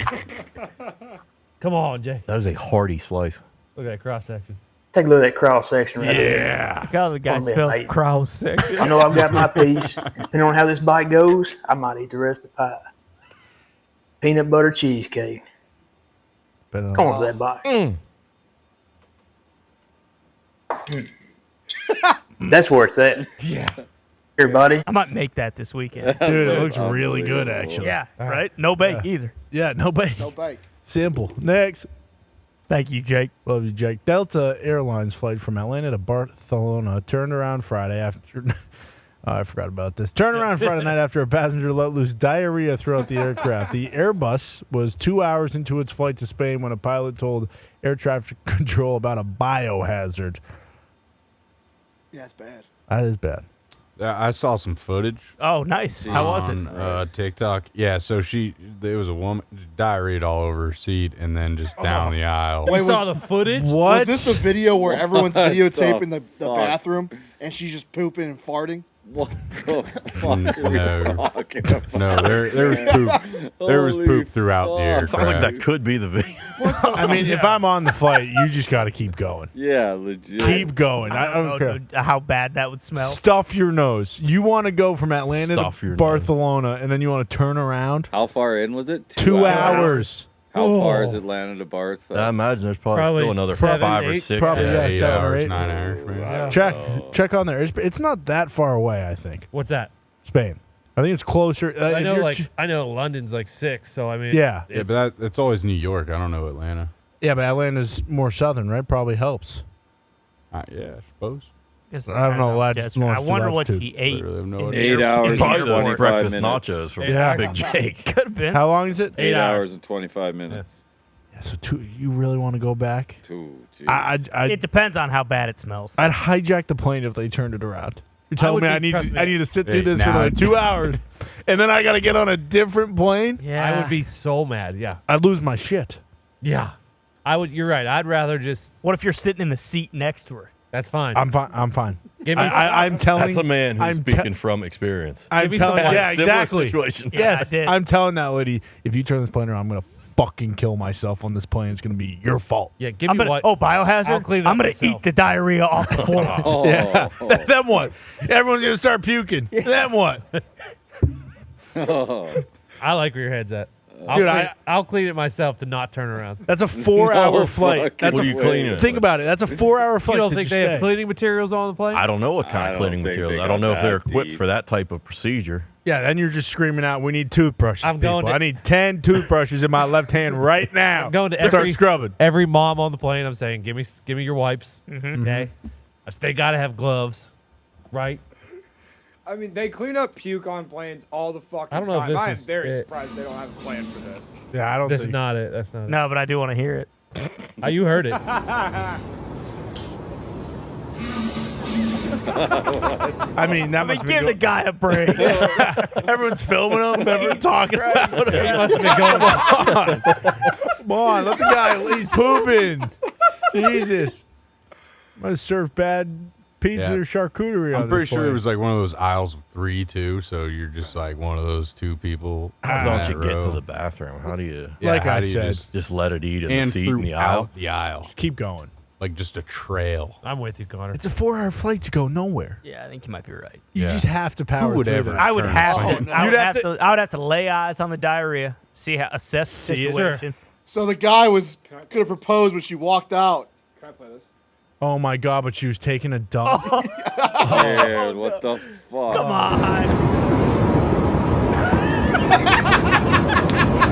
Speaker 2: Come on, Jake.
Speaker 4: That is a hearty slice.
Speaker 2: Look at that cross section.
Speaker 8: Take a look at that cross section right there.
Speaker 1: Yeah.
Speaker 3: Look how the guy
Speaker 8: Gonna be
Speaker 3: spells
Speaker 8: amazing.
Speaker 3: cross section.
Speaker 8: I know I've got my piece. Depending on how this bite goes, I might eat the rest of the pie. Peanut butter cheesecake. Come on with that bite. That's where it's at.
Speaker 2: Yeah.
Speaker 8: Everybody.
Speaker 3: I might make that this weekend.
Speaker 1: Dude, it looks really good, actually.
Speaker 3: Yeah, right? No bake either.
Speaker 1: Yeah, no bake.
Speaker 5: No bike.
Speaker 1: Simple. Next.
Speaker 3: Thank you, Jake.
Speaker 1: Love you, Jake. Delta Airlines flight from Atlanta to Barcelona turned around Friday after. I forgot about this. Turned around Friday night after a passenger let loose diarrhea throughout the aircraft. The Airbus was 2 hours into its flight to Spain when a pilot told air traffic control about a biohazard.
Speaker 5: Yeah, it's bad.
Speaker 1: That is bad.
Speaker 6: I saw some footage
Speaker 3: Oh, nice. How was it?
Speaker 6: on TikTok. Yeah, so there was a woman diarrhea all over her seat and then just down the aisle.
Speaker 5: Wait,
Speaker 2: You saw the footage?
Speaker 1: What?
Speaker 5: Was this a video where everyone's videotaping the
Speaker 7: fuck?
Speaker 5: bathroom and she's just pooping and farting?
Speaker 7: What the fuck are we
Speaker 6: No.
Speaker 7: talking about?
Speaker 6: No, there was poop. There was
Speaker 7: Holy
Speaker 6: poop throughout the aircraft.
Speaker 4: Sounds like that could be the video.
Speaker 1: I mean, if I'm on the flight, you just got to keep going.
Speaker 7: Yeah, legit.
Speaker 1: Keep going. I don't care.
Speaker 3: know how bad that would smell.
Speaker 1: Stuff your nose. You want to go from Atlanta
Speaker 4: Stuff
Speaker 1: to
Speaker 4: your
Speaker 1: Barcelona, and then you want to turn around?
Speaker 7: How far in was it?
Speaker 1: 2 hours.
Speaker 7: How far is Atlanta to Barth?
Speaker 4: I imagine there's probably
Speaker 2: Probably
Speaker 4: still another
Speaker 2: 7,
Speaker 4: 5 or
Speaker 2: 8.
Speaker 4: 6.
Speaker 1: Probably,
Speaker 6: Yeah,
Speaker 1: yeah,
Speaker 6: 8
Speaker 1: 7 or
Speaker 6: hours,
Speaker 1: 8.
Speaker 6: 9 hours. Man.
Speaker 1: Check on there. It's not that far away, I think.
Speaker 2: What's that?
Speaker 1: Spain. I think it's closer.
Speaker 2: I
Speaker 1: if
Speaker 2: know,
Speaker 1: you're
Speaker 2: I know London's like 6, so I mean.
Speaker 1: Yeah.
Speaker 6: Yeah, but that's always New York. I don't know Atlanta.
Speaker 1: Yeah, but Atlanta's more southern, right? Probably helps.
Speaker 6: Yeah, I suppose.
Speaker 1: I don't know,
Speaker 3: I wonder what he ate.
Speaker 6: Literally have no
Speaker 3: in
Speaker 6: idea.
Speaker 3: the
Speaker 7: 8 hours and
Speaker 4: Probably wanted
Speaker 7: 25
Speaker 4: breakfast
Speaker 7: minutes.
Speaker 4: nachos from
Speaker 1: Yeah.
Speaker 4: Big Jake.
Speaker 3: Could have been.
Speaker 1: How long is it?
Speaker 7: 8
Speaker 2: hours.
Speaker 7: hours and 25 minutes.
Speaker 1: Yeah, so you really want to go back?
Speaker 7: Two.
Speaker 3: It depends on how bad it smells.
Speaker 1: I'd hijack the plane if they turned it around. You're telling
Speaker 2: would
Speaker 1: me
Speaker 2: be-
Speaker 1: I need
Speaker 2: trust me.
Speaker 1: I need to sit through
Speaker 6: Hey,
Speaker 1: this for
Speaker 6: now-
Speaker 1: like 2 hours, and then I got to get on a different plane?
Speaker 3: Yeah.
Speaker 2: I would be so mad. Yeah.
Speaker 1: I'd lose my shit.
Speaker 2: Yeah. I would. You're right. I'd rather just.
Speaker 3: What if you're sitting in the seat next to her?
Speaker 2: That's fine.
Speaker 1: I'm fine. I'm fine.
Speaker 2: Give me
Speaker 1: I'm telling.
Speaker 4: That's a man who's
Speaker 1: I'm
Speaker 4: speaking from experience.
Speaker 1: I'm
Speaker 2: me
Speaker 1: telling.
Speaker 2: some
Speaker 1: Yeah,
Speaker 4: Similar
Speaker 1: exactly.
Speaker 4: situation.
Speaker 3: Yeah,
Speaker 1: Yes,
Speaker 3: I did.
Speaker 1: I'm telling that lady. If you turn this plane around, I'm gonna fucking kill myself on this plane. It's gonna be your fault.
Speaker 2: yeah. Give
Speaker 3: I'm
Speaker 2: me
Speaker 3: gonna.
Speaker 2: what?
Speaker 3: Oh, biohazard.
Speaker 2: I'll clean it
Speaker 3: I'm
Speaker 2: up
Speaker 3: gonna
Speaker 2: myself.
Speaker 3: eat the diarrhea off the floor.
Speaker 7: Oh,
Speaker 1: Yeah. Then what? Everyone's gonna start puking. Then what?
Speaker 2: I like where your head's at.
Speaker 1: Dude,
Speaker 2: I'll clean it myself to not turn around.
Speaker 1: That's a 4-hour flight.
Speaker 7: fucking
Speaker 1: That's
Speaker 4: What
Speaker 1: a
Speaker 4: are you cleaning it
Speaker 1: Think
Speaker 4: with?
Speaker 1: about it. That's a 4-hour flight.
Speaker 2: You don't
Speaker 1: to
Speaker 2: think
Speaker 1: just
Speaker 2: they have
Speaker 1: stay.
Speaker 2: cleaning materials on the plane?
Speaker 4: I don't know what kind
Speaker 7: I
Speaker 4: of
Speaker 7: don't
Speaker 4: cleaning
Speaker 7: think
Speaker 4: materials.
Speaker 7: they
Speaker 4: I don't
Speaker 7: got
Speaker 4: know if they're
Speaker 7: that
Speaker 4: equipped
Speaker 7: deep.
Speaker 4: for that type of procedure.
Speaker 1: Yeah, then you're just screaming out, "We need toothbrushes."
Speaker 2: I'm going
Speaker 1: people.
Speaker 2: to-
Speaker 1: I need 10 toothbrushes in my left hand right now.
Speaker 2: I'm going to
Speaker 1: Start
Speaker 2: every
Speaker 1: scrubbing.
Speaker 2: every mom on the plane. I'm saying, give me your wipes.
Speaker 1: Mm-hmm.
Speaker 2: Okay, they got to have gloves, right?
Speaker 9: I mean, they clean up puke on planes all the fucking
Speaker 2: I don't know if
Speaker 9: time.
Speaker 2: this
Speaker 9: I am
Speaker 2: is
Speaker 9: very
Speaker 2: it.
Speaker 9: surprised they don't have a plan for this.
Speaker 1: Yeah, I don't
Speaker 2: That's
Speaker 1: think.
Speaker 2: not it. That's not it.
Speaker 3: No, but I do want to hear it.
Speaker 2: You heard it.
Speaker 1: I mean, that must
Speaker 3: Give the guy a break.
Speaker 1: Everyone's filming him. Everyone's talking about him.
Speaker 2: He must have been going.
Speaker 1: Come on, let the guy. He's pooping. Jesus. I'm gonna serve bad pizza
Speaker 6: Yeah.
Speaker 1: or charcuterie on
Speaker 6: I'm pretty
Speaker 1: this
Speaker 6: sure it
Speaker 1: plane.
Speaker 6: was like one of those aisles of 3 too. So you're just like one of those 2 people.
Speaker 4: How
Speaker 6: in
Speaker 4: don't
Speaker 6: that
Speaker 4: you get to
Speaker 6: row.
Speaker 4: the bathroom? How do you
Speaker 6: Yeah,
Speaker 1: Like
Speaker 6: how
Speaker 1: I
Speaker 6: do you
Speaker 1: said.
Speaker 6: just
Speaker 4: let it eat in the
Speaker 6: and
Speaker 4: seat in the aisle?
Speaker 6: throughout the aisle,
Speaker 1: Keep going.
Speaker 6: like just a trail.
Speaker 2: I'm with you, Connor.
Speaker 1: It's a 4-hour flight to go nowhere.
Speaker 3: Yeah, I think you might be right.
Speaker 1: You
Speaker 6: Yeah.
Speaker 1: just have to power
Speaker 6: would
Speaker 1: through
Speaker 6: ever?
Speaker 1: that.
Speaker 3: I would
Speaker 6: Turn
Speaker 3: have
Speaker 6: the
Speaker 3: to.
Speaker 6: plane.
Speaker 3: I
Speaker 1: You'd
Speaker 3: would
Speaker 1: have
Speaker 3: have to. I would have to lay eyes on the diarrhea, see how assess the
Speaker 2: See it.
Speaker 3: situation.
Speaker 5: So the guy could have proposed when she walked out.
Speaker 9: Can I play this?
Speaker 1: Oh my god! But she was taking a dump.
Speaker 7: Dude, what the fuck?
Speaker 3: Come on.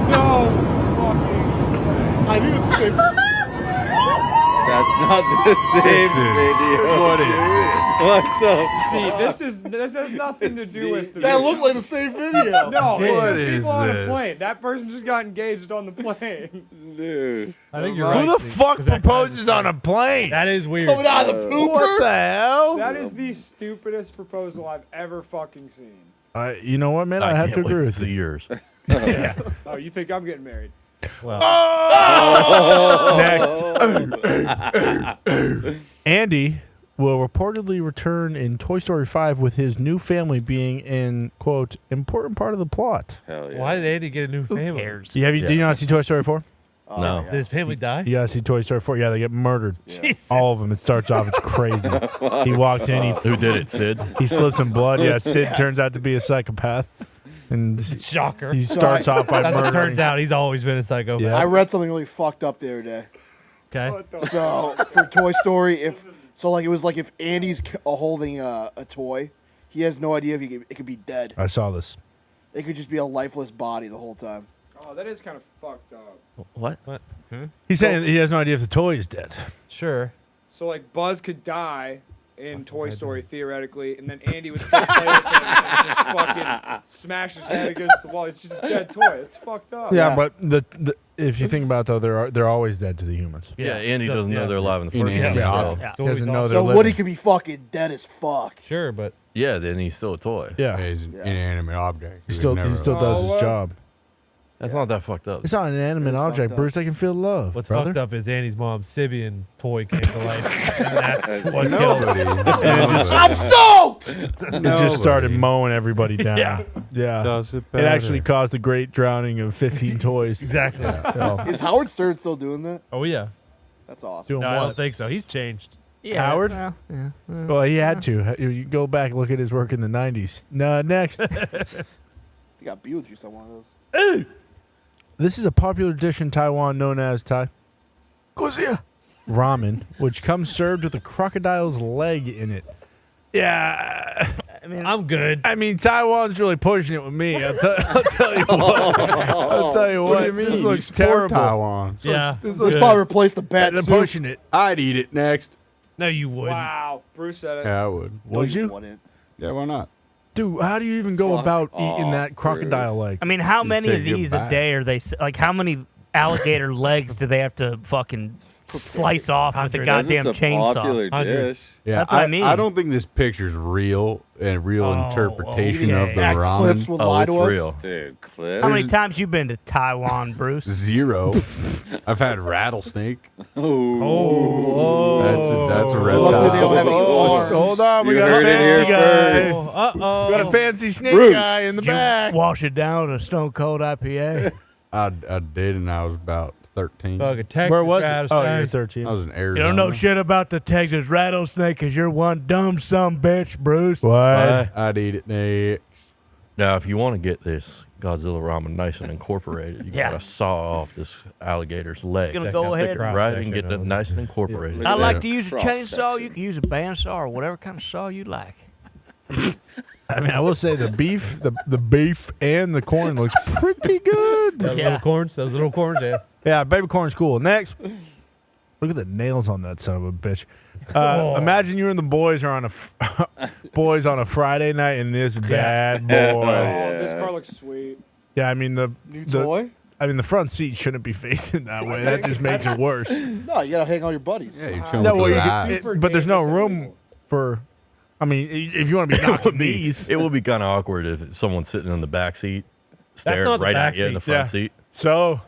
Speaker 9: No fucking.
Speaker 5: I think it's the same.
Speaker 7: That's not the same video.
Speaker 6: What is this?
Speaker 7: What the?
Speaker 9: See, this has nothing to do with the.
Speaker 5: That looked like the same video.
Speaker 9: No, it's
Speaker 6: What
Speaker 9: just
Speaker 6: is
Speaker 9: people on a
Speaker 6: this?
Speaker 9: plane. That person just got engaged on the plane.
Speaker 7: Dude.
Speaker 2: I think you're right.
Speaker 1: Who the
Speaker 2: Steve,
Speaker 1: fuck
Speaker 2: 'cause that
Speaker 1: proposes on a plane?
Speaker 2: That is weird.
Speaker 5: Coming out of the pooper.
Speaker 1: What the hell?
Speaker 9: That is the stupidest proposal I've ever fucking seen.
Speaker 1: You know what, man? I have to
Speaker 4: can't
Speaker 1: agree
Speaker 4: wait
Speaker 1: with
Speaker 4: to see
Speaker 1: you.
Speaker 4: yours.
Speaker 9: Oh, you think I'm getting married?
Speaker 2: Well,
Speaker 1: Next. Andy will reportedly return in Toy Story 5 with his new family being in, quote, important part of the plot.
Speaker 7: Hell yeah.
Speaker 2: why did Andy get a new
Speaker 3: Who
Speaker 2: family?
Speaker 3: cares?
Speaker 1: Do you not see Toy Story 4?
Speaker 4: No.
Speaker 2: Did his family die?
Speaker 1: You gotta see Toy Story 4. Yeah, they get murdered.
Speaker 2: Jesus.
Speaker 1: All of them. It starts off, it's crazy. He walks in,
Speaker 4: Who did it, Sid?
Speaker 1: he slips in blood. Yeah, Sid turns out to be a psychopath. And
Speaker 2: Shocker.
Speaker 1: he starts off by
Speaker 2: As it
Speaker 1: murdering.
Speaker 2: turns out, he's always been a psychopath.
Speaker 1: Yeah.
Speaker 5: I read something really fucked up the other day.
Speaker 2: Okay.
Speaker 5: So for Toy Story, if So like it was like if Andy's holding a toy, he has no idea if it could be dead.
Speaker 1: I saw this.
Speaker 5: It could just be a lifeless body the whole time.
Speaker 9: Oh, that is kind of fucked up.
Speaker 4: What?
Speaker 1: He's saying he has no idea if the toy is dead.
Speaker 2: Sure.
Speaker 9: So like Buzz could die in Toy Story theoretically, and then Andy would still play with him and just fucking smash his head against the wall. It's just a dead toy. It's fucked up.
Speaker 1: Yeah, but if you think about it, though, they're always dead to the humans.
Speaker 4: Yeah, Andy doesn't know they're alive in the first
Speaker 6: Inanimate
Speaker 4: place.
Speaker 6: object.
Speaker 4: So.
Speaker 1: He doesn't know they're
Speaker 5: So
Speaker 1: living.
Speaker 5: Woody could be fucking dead as fuck.
Speaker 2: Sure, but
Speaker 4: Yeah, then he's still a toy.
Speaker 1: Yeah,
Speaker 6: He's an inanimate object.
Speaker 1: he still does his job.
Speaker 4: That's not that fucked up.
Speaker 1: It's not an inanimate
Speaker 5: It is
Speaker 1: object,
Speaker 5: fucked up.
Speaker 1: Bruce. They can feel love.
Speaker 2: what's
Speaker 1: brother.
Speaker 2: fucked up is Andy's mom's Sibian toy came to life. And that's what killed her.
Speaker 6: Nobody.
Speaker 5: I'm soaked!
Speaker 1: It just started mowing everybody down.
Speaker 2: Yeah.
Speaker 1: Yeah.
Speaker 6: Does it
Speaker 1: It
Speaker 6: better.
Speaker 1: actually caused the great drowning of 15 toys.
Speaker 2: Exactly.
Speaker 1: So,
Speaker 5: Is Howard Stern still doing that?
Speaker 2: Oh yeah.
Speaker 5: That's awesome.
Speaker 1: doing
Speaker 2: No, I
Speaker 1: what?
Speaker 2: don't think so. He's changed.
Speaker 3: Yeah,
Speaker 1: Howard?
Speaker 3: well, yeah.
Speaker 1: Well, he had to. You go back, look at his work in the 90s. No, next.
Speaker 5: I think Beetlejuice on one of those.
Speaker 1: This is a popular dish in Taiwan known as ramen, which comes served with a crocodile's leg in it. Yeah.
Speaker 3: I mean,
Speaker 2: I'm good.
Speaker 1: I mean, Taiwan's really pushing it with me. I'll tell you what. I'll tell you what.
Speaker 6: What do you mean?
Speaker 1: This looks
Speaker 6: You support
Speaker 1: terrible.
Speaker 6: Taiwan.
Speaker 2: Yeah.
Speaker 1: This
Speaker 5: Let's
Speaker 1: looks
Speaker 5: probably replace the bat
Speaker 1: They're
Speaker 5: soup.
Speaker 1: pushing it.
Speaker 6: I'd eat it next.
Speaker 2: No, you wouldn't.
Speaker 9: Wow, Bruce said it.
Speaker 6: Yeah, I would.
Speaker 5: No,
Speaker 1: Would you?
Speaker 5: wouldn't.
Speaker 6: Yeah, why not?
Speaker 1: Dude, how do you even go
Speaker 7: Fuck
Speaker 1: about eating
Speaker 7: off,
Speaker 1: that crocodile
Speaker 7: Bruce.
Speaker 1: leg?
Speaker 3: I mean, how
Speaker 6: You
Speaker 3: many
Speaker 6: take
Speaker 3: of
Speaker 6: your
Speaker 3: these a
Speaker 6: bite.
Speaker 3: day are they? Like, how many alligator legs do they have to fucking slice off with a
Speaker 2: Hundreds.
Speaker 3: goddamn
Speaker 7: It's a
Speaker 3: chainsaw?
Speaker 7: popular
Speaker 2: Hundreds.
Speaker 7: dish.
Speaker 6: Yeah,
Speaker 3: That's what I mean.
Speaker 6: I don't think this picture's real and real interpretation of the
Speaker 5: That clips
Speaker 6: ramen.
Speaker 5: will
Speaker 4: Oh,
Speaker 5: lie
Speaker 4: it's
Speaker 5: to us.
Speaker 4: real.
Speaker 7: Dude, Cliff.
Speaker 3: How many times you been to Taiwan, Bruce?
Speaker 6: 0. I've had rattlesnake.
Speaker 2: Oh.
Speaker 6: That's a red
Speaker 5: Luckily, they
Speaker 6: dot.
Speaker 5: don't have any arms.
Speaker 1: Hold on, we
Speaker 7: You
Speaker 1: got a
Speaker 7: heard it here
Speaker 1: fancy guy.
Speaker 7: first.
Speaker 2: Uh-oh.
Speaker 1: We got a fancy snake
Speaker 7: Bruce.
Speaker 1: guy in the back.
Speaker 3: Wash it down with a Stone Cold IPA.
Speaker 6: I did, and I was about 13.
Speaker 2: Fucking Texas
Speaker 1: Where was it?
Speaker 2: rattlesnake.
Speaker 1: Oh, you're 13.
Speaker 6: I was in
Speaker 3: You
Speaker 6: Arizona.
Speaker 3: don't know shit about the Texas rattlesnake because you're one dumb bitch, Bruce.
Speaker 1: What?
Speaker 6: I'd eat it next.
Speaker 4: Now, if you want to get this Godzilla ramen nice and incorporated, you
Speaker 3: Yeah.
Speaker 4: gotta saw off this alligator's leg.
Speaker 3: Gonna go
Speaker 2: Check
Speaker 3: ahead.
Speaker 2: the
Speaker 4: Right,
Speaker 2: cross
Speaker 4: and get
Speaker 2: section
Speaker 4: it
Speaker 2: of
Speaker 4: nice and incorporated.
Speaker 7: Yeah.
Speaker 3: I like
Speaker 7: Yeah.
Speaker 3: to use a
Speaker 7: Cross
Speaker 3: chainsaw.
Speaker 7: section.
Speaker 3: You can use a bandsaw or whatever kind of saw you like.
Speaker 1: I mean, I will say the beef, the beef and the corn looks pretty good.
Speaker 2: Those
Speaker 3: Yeah.
Speaker 2: little corns. Those little corns, yeah.
Speaker 1: Yeah, baby corn's cool. Next, look at the nails on that son of a bitch.
Speaker 2: Oh.
Speaker 1: Imagine you and the boys are on boys on a Friday night and this bad boy.
Speaker 9: Oh, this car looks sweet.
Speaker 1: Yeah, I mean
Speaker 5: New toy?
Speaker 1: the front seat shouldn't be facing that way. That just makes it worse.
Speaker 5: No, you gotta hang all your buddies.
Speaker 6: Yeah, you're chilling
Speaker 1: No,
Speaker 6: with
Speaker 1: well,
Speaker 6: the
Speaker 1: you
Speaker 6: guys.
Speaker 1: can, but there's no room for. I mean, if you want to be knocking these,
Speaker 4: It would be kind of awkward if someone's sitting in the back seat, staring
Speaker 2: not the
Speaker 4: right
Speaker 2: back
Speaker 4: at you in the
Speaker 2: seat.
Speaker 4: front
Speaker 1: Yeah.
Speaker 4: seat.
Speaker 1: so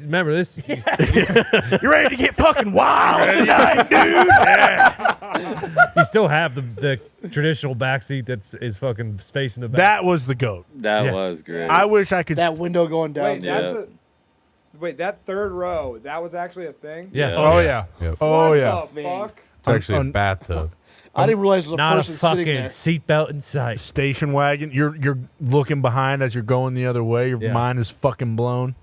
Speaker 2: Remember this?
Speaker 3: You ready to get fucking wild tonight, dude?
Speaker 2: You still have the traditional back seat that is fucking facing the back.
Speaker 1: that was the goat.
Speaker 7: That
Speaker 2: Yeah.
Speaker 7: was great.
Speaker 1: I wish I could.
Speaker 5: That window going down.
Speaker 9: Wait,
Speaker 7: Yeah.
Speaker 9: wait, that third row, that was actually a thing?
Speaker 2: Yeah.
Speaker 7: Yeah.
Speaker 1: oh yeah.
Speaker 6: Yep.
Speaker 1: Oh
Speaker 9: What
Speaker 1: yeah.
Speaker 9: the fuck?
Speaker 6: It's actually a
Speaker 1: on-
Speaker 6: bathtub.
Speaker 5: I didn't realize there was a
Speaker 2: Not a
Speaker 5: person sitting
Speaker 2: fucking
Speaker 5: there.
Speaker 2: seatbelt in sight.
Speaker 1: Station wagon. You're looking behind as you're going the other way. Your
Speaker 2: Yeah.
Speaker 1: mind is fucking blown.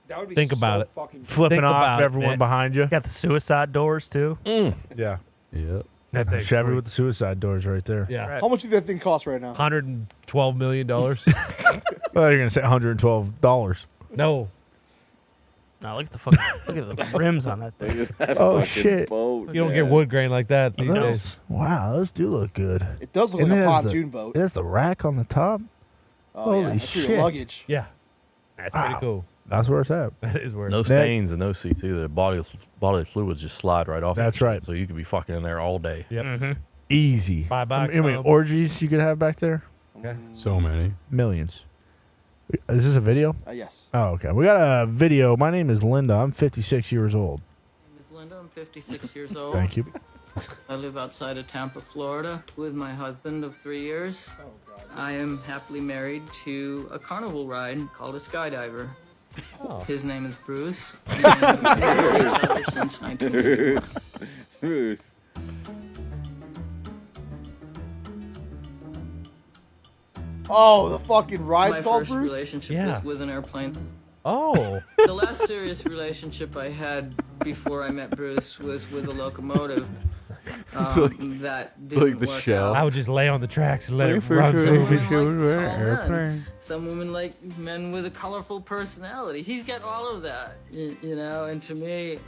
Speaker 9: That would be
Speaker 2: Think
Speaker 9: so
Speaker 2: about it.
Speaker 9: fucking
Speaker 1: Flipping
Speaker 2: Think
Speaker 1: off
Speaker 2: about it,
Speaker 1: everyone
Speaker 2: man.
Speaker 1: behind you.
Speaker 3: Got the suicide doors too.
Speaker 1: Yeah.
Speaker 6: Yep.
Speaker 2: That thing's
Speaker 1: Chevy
Speaker 2: sweet.
Speaker 1: with the suicide doors right there.
Speaker 2: Yeah.
Speaker 3: Right.
Speaker 5: How much do that thing cost right now?
Speaker 2: $112 million.
Speaker 1: Well, you're gonna say $112.
Speaker 2: No.
Speaker 3: No, look at the fucking look at the rims on that thing.
Speaker 7: That
Speaker 1: Oh,
Speaker 7: fucking
Speaker 1: shit.
Speaker 7: boat,
Speaker 2: You don't
Speaker 7: man.
Speaker 2: get wood grain like that these days.
Speaker 1: Those, wow, those do look good.
Speaker 5: It does look
Speaker 1: And
Speaker 5: like a
Speaker 1: it has the-
Speaker 5: pontoon boat.
Speaker 1: It has the rack on the top.
Speaker 5: Oh, yeah.
Speaker 1: holy
Speaker 5: That's for
Speaker 1: shit.
Speaker 5: your luggage.
Speaker 2: Yeah. That's pretty
Speaker 1: Wow.
Speaker 2: cool.
Speaker 1: That's where it's at.
Speaker 2: That is where
Speaker 4: No stains in those seats either. Bodily fluids just slide right off.
Speaker 1: That's
Speaker 4: the seat,
Speaker 1: right.
Speaker 4: So you could be fucking in there all day.
Speaker 2: Yep.
Speaker 3: Mm-hmm.
Speaker 1: Easy.
Speaker 2: Bye-bye,
Speaker 1: I mean,
Speaker 2: Cub.
Speaker 1: orgies you could have back there?
Speaker 6: So many.
Speaker 1: Millions. Is this a video?
Speaker 5: Yes.
Speaker 1: Oh, okay. We got a video. My name is Linda. I'm 56 years old.
Speaker 10: My name is Linda. I'm 56 years old.
Speaker 1: Thank you.
Speaker 10: I live outside of Tampa, Florida, with my husband of 3 years. I am happily married to a carnival ride called a skydiver. His name is Bruce, and we've been together since 1981.
Speaker 7: Bruce.
Speaker 5: Oh, the fucking ride's
Speaker 10: My
Speaker 5: called
Speaker 10: first
Speaker 5: Bruce?
Speaker 10: relationship
Speaker 2: Yeah.
Speaker 10: was with an airplane.
Speaker 2: Oh.
Speaker 10: The last serious relationship I had before I met Bruce was with a locomotive. that didn't
Speaker 6: the
Speaker 10: work
Speaker 6: shell.
Speaker 10: out.
Speaker 2: I would just lay on the tracks and let it run.
Speaker 10: Some women like men with a colorful personality. He's got all of that, you know. And to me,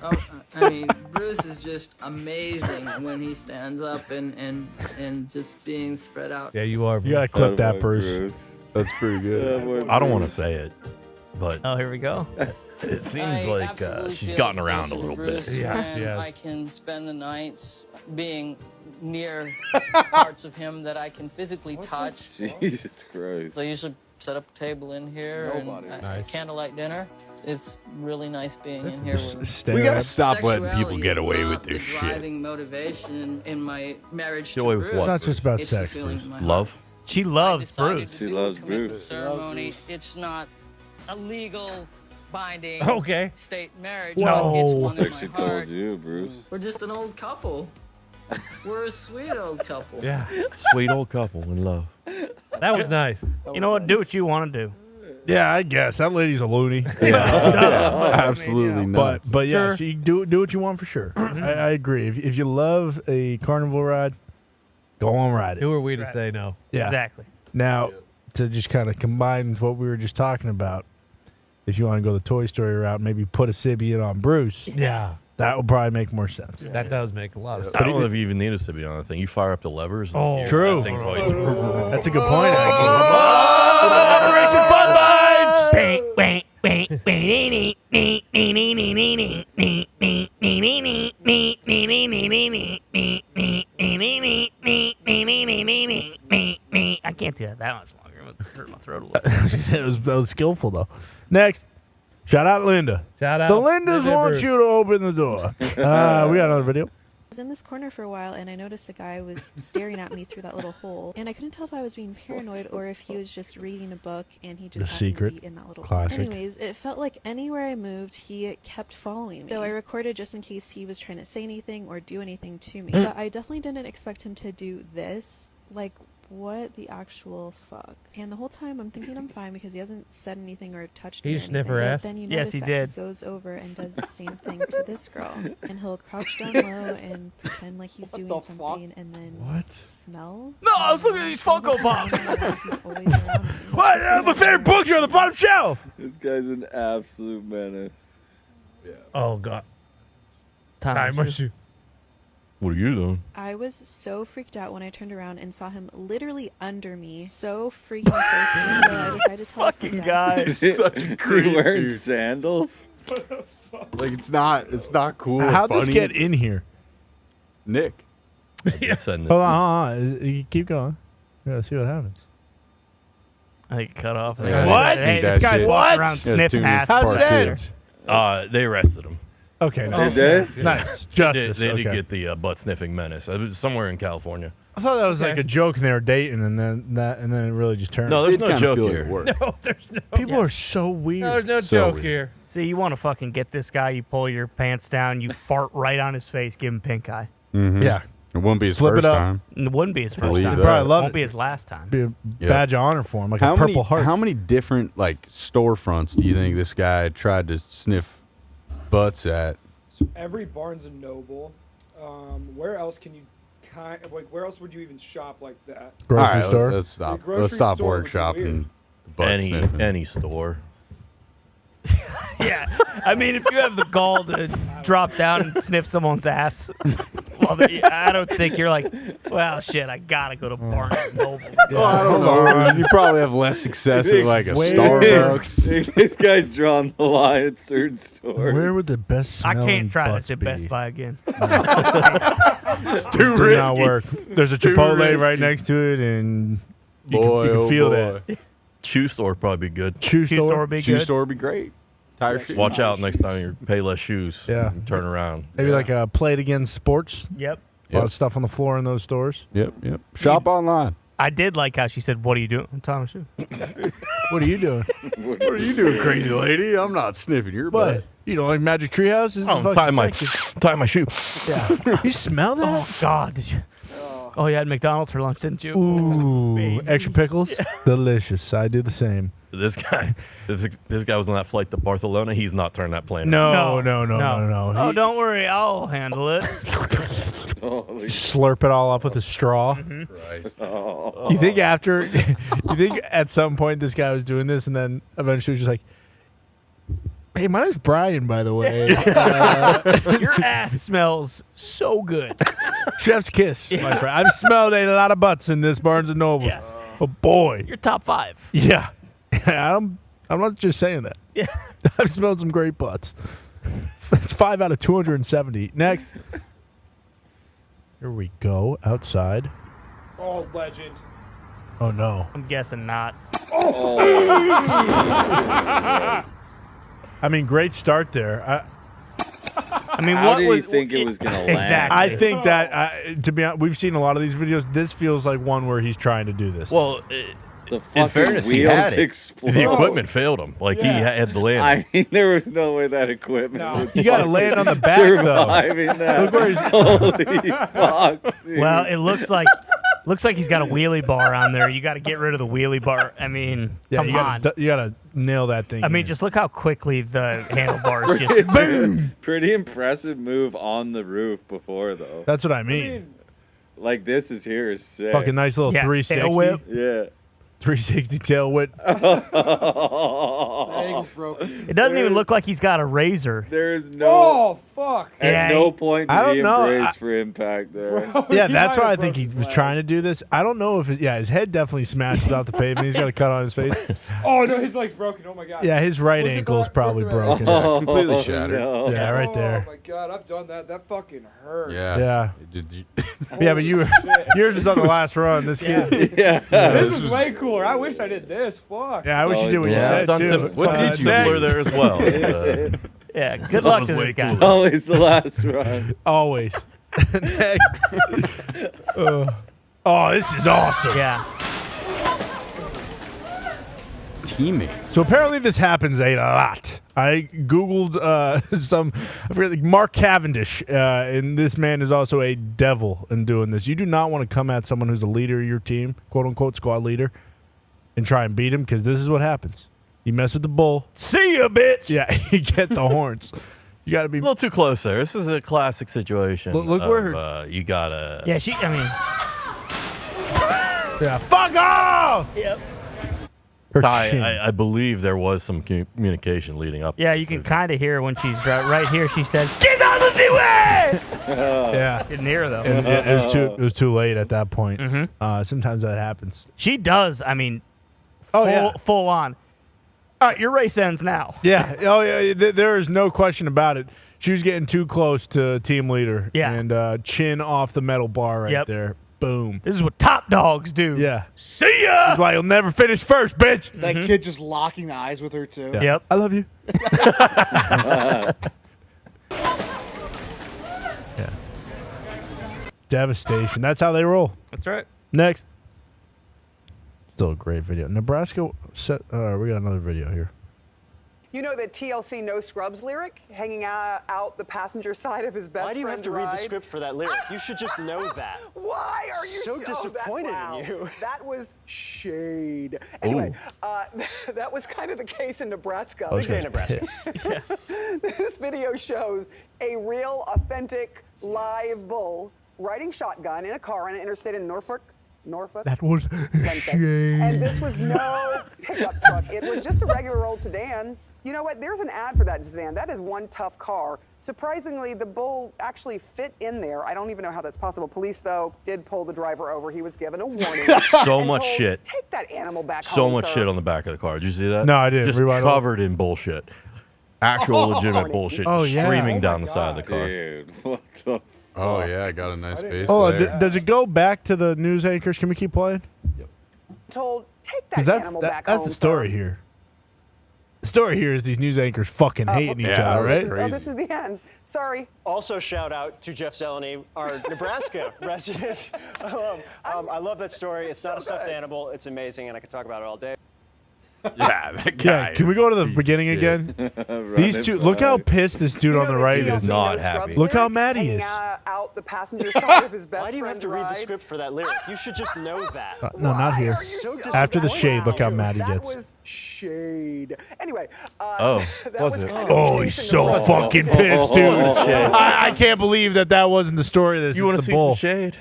Speaker 10: I mean, Bruce is just amazing when he stands up and just being spread out.
Speaker 2: Yeah, you are.
Speaker 1: You gotta clip that, Bruce.
Speaker 6: That's pretty good.
Speaker 4: I don't want to say it, but
Speaker 3: Oh, here we go.
Speaker 4: it seems
Speaker 10: I
Speaker 4: like
Speaker 10: absolutely
Speaker 4: she's
Speaker 10: feel
Speaker 4: gotten
Speaker 10: that
Speaker 4: around a
Speaker 10: this is
Speaker 4: little
Speaker 10: Bruce,
Speaker 4: bit.
Speaker 2: Yeah,
Speaker 10: and
Speaker 2: she has.
Speaker 10: I can spend the nights being near parts of him that I can physically touch.
Speaker 7: Jesus Christ.
Speaker 10: So I usually set up a table in here
Speaker 5: Nobody.
Speaker 10: and
Speaker 2: Nice.
Speaker 10: candlelight dinner. It's really nice being in here with
Speaker 1: Stay
Speaker 6: We gotta
Speaker 1: up.
Speaker 6: stop letting people
Speaker 10: Sexuality
Speaker 6: get
Speaker 10: is
Speaker 6: away
Speaker 10: not
Speaker 6: with this
Speaker 10: the
Speaker 6: shit.
Speaker 10: driving motivation in my marriage
Speaker 4: Get
Speaker 10: to
Speaker 4: away with
Speaker 10: Bruce.
Speaker 4: what?
Speaker 1: Not just about
Speaker 10: It's the
Speaker 1: sex,
Speaker 10: feeling
Speaker 1: Bruce.
Speaker 10: in my heart.
Speaker 4: Love?
Speaker 3: She
Speaker 10: I
Speaker 3: loves
Speaker 10: decided
Speaker 3: Bruce.
Speaker 10: to
Speaker 7: She
Speaker 10: do
Speaker 7: loves
Speaker 10: a commitment
Speaker 7: Bruce.
Speaker 10: ceremony. It's not a legal binding
Speaker 2: Okay.
Speaker 10: state marriage.
Speaker 3: No.
Speaker 10: But it's one in
Speaker 7: Sexy
Speaker 10: my
Speaker 7: told
Speaker 10: heart.
Speaker 7: you, Bruce.
Speaker 10: We're just an old couple. We're a sweet old couple.
Speaker 2: Yeah,
Speaker 4: Sweet old couple in love.
Speaker 2: that was nice.
Speaker 3: You know what? Do what you want to do.
Speaker 1: Yeah, I guess that lady's a loony.
Speaker 6: Absolutely not.
Speaker 1: But yeah,
Speaker 2: Sure.
Speaker 1: she do what you want for sure. I agree. If you love a carnival ride, go on ride it.
Speaker 2: Who are we to say no?
Speaker 1: Yeah.
Speaker 3: Exactly.
Speaker 1: Now, to just kind of combine what we were just talking about, if you want to go the Toy Story route, maybe put a Sibian on Bruce.
Speaker 2: Yeah,
Speaker 1: That would probably make more sense.
Speaker 2: that does make a lot of
Speaker 4: I
Speaker 2: sense.
Speaker 4: don't know if you even need us to be on the thing. You fire up the levers. And
Speaker 2: Oh,
Speaker 4: here's
Speaker 1: true.
Speaker 4: that thing going.
Speaker 1: That's a good point.
Speaker 4: Operation Fun
Speaker 3: I can't do that much longer. It would hurt my throat a little.
Speaker 1: That was skillful though. Next, shout out Linda.
Speaker 2: Shout out.
Speaker 1: The Lindas
Speaker 2: Linda
Speaker 1: want
Speaker 2: Bruce.
Speaker 1: you to open the door. We got another video.
Speaker 11: I was in this corner for a while and I noticed the guy was staring at me through that little hole. And I couldn't tell if I was being paranoid or if he was just reading a book and he just
Speaker 1: The
Speaker 11: happened
Speaker 1: Secret.
Speaker 11: to be in that little
Speaker 1: Classic.
Speaker 11: hole. Anyways, it felt like anywhere I moved, he kept following me. So I recorded just in case he was trying to say anything or do anything to me. But I definitely didn't expect him to do this. Like, what the actual fuck? And the whole time I'm thinking I'm fine because he hasn't said anything or touched me.
Speaker 2: He
Speaker 11: or
Speaker 2: sniff her
Speaker 11: anything. But
Speaker 2: ass?
Speaker 11: Then you
Speaker 3: Yes,
Speaker 11: notice
Speaker 3: he
Speaker 11: that
Speaker 3: did.
Speaker 11: He goes over and does the same thing to this girl, and he'll crouch down low and pretend like he's doing something, and then
Speaker 1: What?
Speaker 11: smell.
Speaker 3: No, I was looking at these Funko Pops.
Speaker 11: He's always around me.
Speaker 1: What? My favorite books are on the bottom shelf.
Speaker 7: This guy's an absolute menace.
Speaker 2: Oh God.
Speaker 3: Time
Speaker 2: machine.
Speaker 4: What are you doing?
Speaker 11: I was so freaked out when I turned around and saw him literally under me, so freaking close to me. So I decided to tell the
Speaker 3: Fucking
Speaker 11: front
Speaker 3: guy.
Speaker 11: desk.
Speaker 6: It's such a
Speaker 7: Is he
Speaker 6: creep,
Speaker 7: wearing
Speaker 6: dude.
Speaker 7: sandals?
Speaker 6: Like it's not cool. or
Speaker 1: How'd this
Speaker 6: funny.
Speaker 1: get in here?
Speaker 6: Nick?
Speaker 4: It's sending
Speaker 1: Hold on. You keep going. We gotta see what happens.
Speaker 3: I think cut off.
Speaker 6: Yeah,
Speaker 1: What?
Speaker 3: Hey,
Speaker 6: that
Speaker 3: this guy's
Speaker 6: shit.
Speaker 3: walking
Speaker 1: What?
Speaker 3: around
Speaker 6: Yeah,
Speaker 3: sniffing
Speaker 6: tune in
Speaker 3: ass.
Speaker 6: for
Speaker 1: How's
Speaker 6: part
Speaker 1: it
Speaker 6: two.
Speaker 1: end?
Speaker 4: They arrested him.
Speaker 1: Okay,
Speaker 7: Did
Speaker 1: nice.
Speaker 7: they?
Speaker 1: Nice.
Speaker 4: They
Speaker 1: Justice.
Speaker 4: did
Speaker 1: Okay.
Speaker 4: get the butt sniffing menace. It was somewhere in California.
Speaker 1: I thought that was
Speaker 2: Okay.
Speaker 1: like a joke and they were dating, and then it really just turned.
Speaker 4: No, there's
Speaker 6: Did
Speaker 4: no
Speaker 6: kinda
Speaker 4: joke
Speaker 6: feel like
Speaker 4: here.
Speaker 6: it worked.
Speaker 2: No, there's no.
Speaker 1: people are so weird.
Speaker 2: No, there's no
Speaker 6: So
Speaker 2: joke
Speaker 6: weird.
Speaker 2: here.
Speaker 3: See, you want to fucking get this guy, you pull your pants down, you fart right on his face, give him pink eye.
Speaker 6: Mhm.
Speaker 1: Yeah,
Speaker 6: It wouldn't be his
Speaker 1: Flip it
Speaker 6: first
Speaker 1: up.
Speaker 6: time.
Speaker 3: It wouldn't be his first
Speaker 6: Believe
Speaker 3: time.
Speaker 6: that.
Speaker 1: Probably love
Speaker 3: Won't
Speaker 1: it.
Speaker 3: be his last time.
Speaker 1: Be a
Speaker 6: Yep.
Speaker 1: badge of honor for him, like a
Speaker 6: How many,
Speaker 1: Purple Heart.
Speaker 6: how many different like storefronts do you think this guy tried to sniff butts at?
Speaker 9: Every Barnes and Noble. Where else can you where else would you even shop like that?
Speaker 1: Grocery
Speaker 6: All right,
Speaker 1: store.
Speaker 6: Let's stop.
Speaker 9: The grocery
Speaker 6: Let's stop
Speaker 9: store would be
Speaker 6: workshopping
Speaker 9: weird.
Speaker 6: butt sniffing.
Speaker 4: Any store.
Speaker 3: Yeah, I mean, if you have the gall to drop down and sniff someone's ass, well, I don't think you're like, well, shit, I gotta go to Barnes and Noble.
Speaker 6: Well, I don't know. You probably have less success at like a
Speaker 1: Wait.
Speaker 6: Starbucks.
Speaker 7: This guy's drawn the line at certain stores.
Speaker 1: Where would the best
Speaker 3: I
Speaker 1: smelling
Speaker 3: can't try
Speaker 1: butts
Speaker 3: this at
Speaker 1: be?
Speaker 3: Best Buy again.
Speaker 6: It's too
Speaker 1: Does not
Speaker 6: risky.
Speaker 1: work. There's a
Speaker 6: Too
Speaker 1: Chipotle
Speaker 6: risky.
Speaker 1: right next to it, and you
Speaker 6: Boy,
Speaker 1: can
Speaker 6: oh
Speaker 1: feel
Speaker 6: boy.
Speaker 1: that.
Speaker 4: Shoe store would probably be good.
Speaker 1: Shoe
Speaker 3: Shoe
Speaker 1: store.
Speaker 3: store would be
Speaker 6: Shoe
Speaker 3: good.
Speaker 6: store would be great. Tire shoes.
Speaker 4: Watch out next time you pay less shoes.
Speaker 1: Yeah.
Speaker 4: And turn around.
Speaker 1: Maybe like a Play It Again Sports.
Speaker 3: Yep.
Speaker 1: A lot of stuff on the floor in those stores.
Speaker 6: Yep. Shop online.
Speaker 3: I did like how she said, "What are you doing?" I'm tying my shoe.
Speaker 1: What are you doing?
Speaker 6: What are you doing, crazy lady? I'm not sniffing your
Speaker 1: What?
Speaker 6: butt.
Speaker 1: You don't like Magic Treehouse? This is
Speaker 4: Oh,
Speaker 1: fucking
Speaker 4: tie my shoe.
Speaker 1: Yeah. You smell that?
Speaker 3: Oh God! Did you? Oh, you had McDonald's for lunch, didn't you?
Speaker 1: Ooh,
Speaker 3: baby.
Speaker 1: extra pickles, delicious. I do the same.
Speaker 4: This guy was on that flight to Barcelona. He's not turning that plane.
Speaker 1: No.
Speaker 3: Oh,
Speaker 1: He-
Speaker 3: don't worry, I'll handle it.
Speaker 1: slurp it all up with a straw.
Speaker 7: Oh.
Speaker 1: You think you think at some point this guy was doing this, and then eventually was just like, "Hey, my name's Brian, by the way.
Speaker 3: Your ass smells so good.
Speaker 1: Chef's kiss, my friend. I've smelled a lot of butts in this Barnes and Noble.
Speaker 3: Yeah.
Speaker 1: But boy,
Speaker 3: You're top 5.
Speaker 1: yeah, I'm not just saying that.
Speaker 3: Yeah.
Speaker 1: I've smelled some great butts. It's 5 out of 270. Next, here we go outside.
Speaker 9: Oh, legend.
Speaker 1: Oh no.
Speaker 3: I'm guessing not.
Speaker 1: I mean, great start there.
Speaker 3: I mean,
Speaker 7: How
Speaker 3: what
Speaker 7: did
Speaker 3: was
Speaker 7: he think it was gonna land?
Speaker 3: Exactly.
Speaker 1: I think that to be honest, we've seen a lot of these videos. This feels like one where he's trying to do this.
Speaker 4: Well,
Speaker 7: The
Speaker 4: in
Speaker 7: fucking
Speaker 4: fairness, he
Speaker 7: wheels
Speaker 4: had it.
Speaker 7: explode.
Speaker 4: The equipment failed him. Like he had the land.
Speaker 7: I mean, there was no way that equipment would
Speaker 1: You got to land on the back
Speaker 7: surviving that.
Speaker 1: Look where he's-
Speaker 7: Holy fuck, dude.
Speaker 3: Well, it looks like he's got a wheelie bar on there. You got to get rid of the wheelie bar. I mean, come on.
Speaker 1: You gotta nail that thing.
Speaker 3: I mean,
Speaker 1: in.
Speaker 3: just look how quickly the handlebars just boom.
Speaker 7: Pretty impressive move on the roof before, though.
Speaker 1: That's what I mean.
Speaker 7: Like, this is here is sick.
Speaker 1: Fucking nice little
Speaker 3: Yeah,
Speaker 1: 360.
Speaker 3: tail whip.
Speaker 7: Yeah.
Speaker 1: 360 tail whip.
Speaker 5: That ankle's broken.
Speaker 3: It doesn't even look like he's got a razor.
Speaker 7: There's no.
Speaker 9: Oh, fuck.
Speaker 7: At
Speaker 3: Yeah,
Speaker 7: no point
Speaker 1: I
Speaker 7: did he
Speaker 1: don't know.
Speaker 7: embrace for impact there.
Speaker 1: Yeah,
Speaker 9: He
Speaker 1: that's
Speaker 9: might
Speaker 1: why I
Speaker 9: have
Speaker 1: think he
Speaker 9: broke his
Speaker 1: was
Speaker 9: leg.
Speaker 1: trying to do this. I don't know if his head definitely smashed off the pavement. He's got a cut on his face.
Speaker 9: Oh, no, his leg's broken. Oh, my God.
Speaker 1: Yeah, his right
Speaker 9: Look at
Speaker 1: ankle is
Speaker 9: that-
Speaker 1: probably
Speaker 9: look at that.
Speaker 1: broken.
Speaker 6: Completely shattered.
Speaker 7: No.
Speaker 1: Yeah, right there.
Speaker 9: Oh, my God. I've done that. That fucking hurt.
Speaker 6: Yeah.
Speaker 1: Yeah.
Speaker 6: Did you-
Speaker 1: Yeah, but yours is on the last run. This kid.
Speaker 7: Yeah.
Speaker 9: This is way cooler. I wish I did this. Fuck.
Speaker 1: Yeah, I wish you did what you
Speaker 4: Yeah,
Speaker 1: said
Speaker 4: done
Speaker 1: too.
Speaker 4: some what did you
Speaker 1: Next.
Speaker 4: blur there as well?
Speaker 3: Yeah, good luck to this guy.
Speaker 7: Always the last run.
Speaker 1: Always. Next. Oh, this is awesome.
Speaker 3: Yeah.
Speaker 6: teammates.
Speaker 1: So apparently this happens a lot. I googled I forget, like Mark Cavendish, and this man is also a devil in doing this. You do not want to come at someone who's a leader of your team, quote unquote squad leader, and try and beat him, because this is what happens. You mess with the bull.
Speaker 3: See ya, bitch.
Speaker 1: Yeah, you get the horns. You got to be
Speaker 4: A little too close there. This is a classic situation.
Speaker 1: Look
Speaker 4: of,
Speaker 1: where
Speaker 4: you gotta.
Speaker 3: Yeah, I mean.
Speaker 1: Yeah, fuck off!
Speaker 3: Yep.
Speaker 1: Her chin.
Speaker 4: I believe there was some communication leading up.
Speaker 3: Yeah,
Speaker 4: to
Speaker 3: you
Speaker 4: this
Speaker 3: can
Speaker 4: movie.
Speaker 3: kind of hear when she's right here. She says, "Get out of the way!"
Speaker 1: Yeah.
Speaker 3: Didn't hear her though.
Speaker 1: And it was too late at that point.
Speaker 3: Mhm.
Speaker 1: Sometimes that happens.
Speaker 3: She does. I mean,
Speaker 1: Oh, yeah.
Speaker 3: full on. All right, your race ends now.
Speaker 1: Yeah. Oh, yeah. There is no question about it. She was getting too close to team leader.
Speaker 3: Yeah.
Speaker 1: And chin off the metal bar right
Speaker 3: Yep.
Speaker 1: there. Boom.
Speaker 3: This is what top dogs do.
Speaker 1: Yeah.
Speaker 3: See ya.
Speaker 1: That's why you'll never finish first, bitch.
Speaker 5: That kid just locking eyes with her too.
Speaker 1: Yeah.
Speaker 3: Yep.
Speaker 1: I love you. Yeah. Devastation. That's how they roll.
Speaker 3: That's right.
Speaker 1: Next. Still a great video. Nebraska set. We got another video here.
Speaker 12: You know that TLC No Scrubs lyric, hanging out the passenger side of his best
Speaker 13: Why do you have
Speaker 12: friend's
Speaker 13: to read the
Speaker 12: ride?
Speaker 13: script for that lyric? You should just know that.
Speaker 12: Why are you
Speaker 13: So disappointed in you.
Speaker 12: That was shade. Anyway, that was kind of the case in Nebraska.
Speaker 1: Oh, this
Speaker 13: Okay,
Speaker 1: guy's
Speaker 13: Nebraska.
Speaker 1: pissed.
Speaker 12: This video shows a real, authentic, live bull riding shotgun in a car on an interstate in Norfolk.
Speaker 1: That was shade.
Speaker 12: And this was no pickup truck. It was just a regular old sedan. You know what? There's an ad for that sedan. That is one tough car. Surprisingly, the bull actually fit in there. I don't even know how that's possible. Police, though, did pull the driver over. He was given a warning.
Speaker 4: So
Speaker 12: and
Speaker 4: much
Speaker 12: told,
Speaker 4: shit.
Speaker 12: Take that animal back
Speaker 4: So
Speaker 12: home,
Speaker 4: much
Speaker 12: sir.
Speaker 4: shit on the back of the car. Did you see that?
Speaker 1: No, I didn't.
Speaker 4: Just
Speaker 1: Rewind over.
Speaker 4: covered in bullshit. Actual legitimate bullshit
Speaker 1: Oh, yeah.
Speaker 4: streaming
Speaker 9: Oh,
Speaker 4: down
Speaker 9: my
Speaker 4: the side of the car.
Speaker 7: Dude, what the
Speaker 6: Oh yeah, I got a nice base
Speaker 1: Hold on.
Speaker 6: layer.
Speaker 1: Does it go back to the news anchors? Can we keep playing?
Speaker 12: Told, take that
Speaker 1: Because that's
Speaker 12: animal back
Speaker 1: that's
Speaker 12: home,
Speaker 1: the story
Speaker 12: sir.
Speaker 1: here. The story here is these news anchors fucking hating each
Speaker 4: yeah,
Speaker 1: other,
Speaker 4: that was
Speaker 1: right?
Speaker 12: Oh, this is the end. Sorry.
Speaker 13: Also, shout out to Jeff Zeleny, our Nebraska resident. I love that story. It's not a stuffed animal. It's amazing, and I could talk about it all day.
Speaker 6: Yeah, that guy.
Speaker 1: Yeah, can we go to the beginning
Speaker 6: shit.
Speaker 1: again? These two, look how pissed this dude on the right is.
Speaker 4: Not happy.
Speaker 1: Look how mad he is.
Speaker 12: Out the passenger side of his best
Speaker 13: Why do you have to read the script for that lyric? You should just know that.
Speaker 1: No, not here. After the shade, look how mad he
Speaker 12: That
Speaker 1: gets.
Speaker 12: was shade. Anyway.
Speaker 4: Oh, was it?
Speaker 1: Oh, he's so fucking pissed, dude. I can't believe that wasn't the story of this.
Speaker 4: You want to see some shade?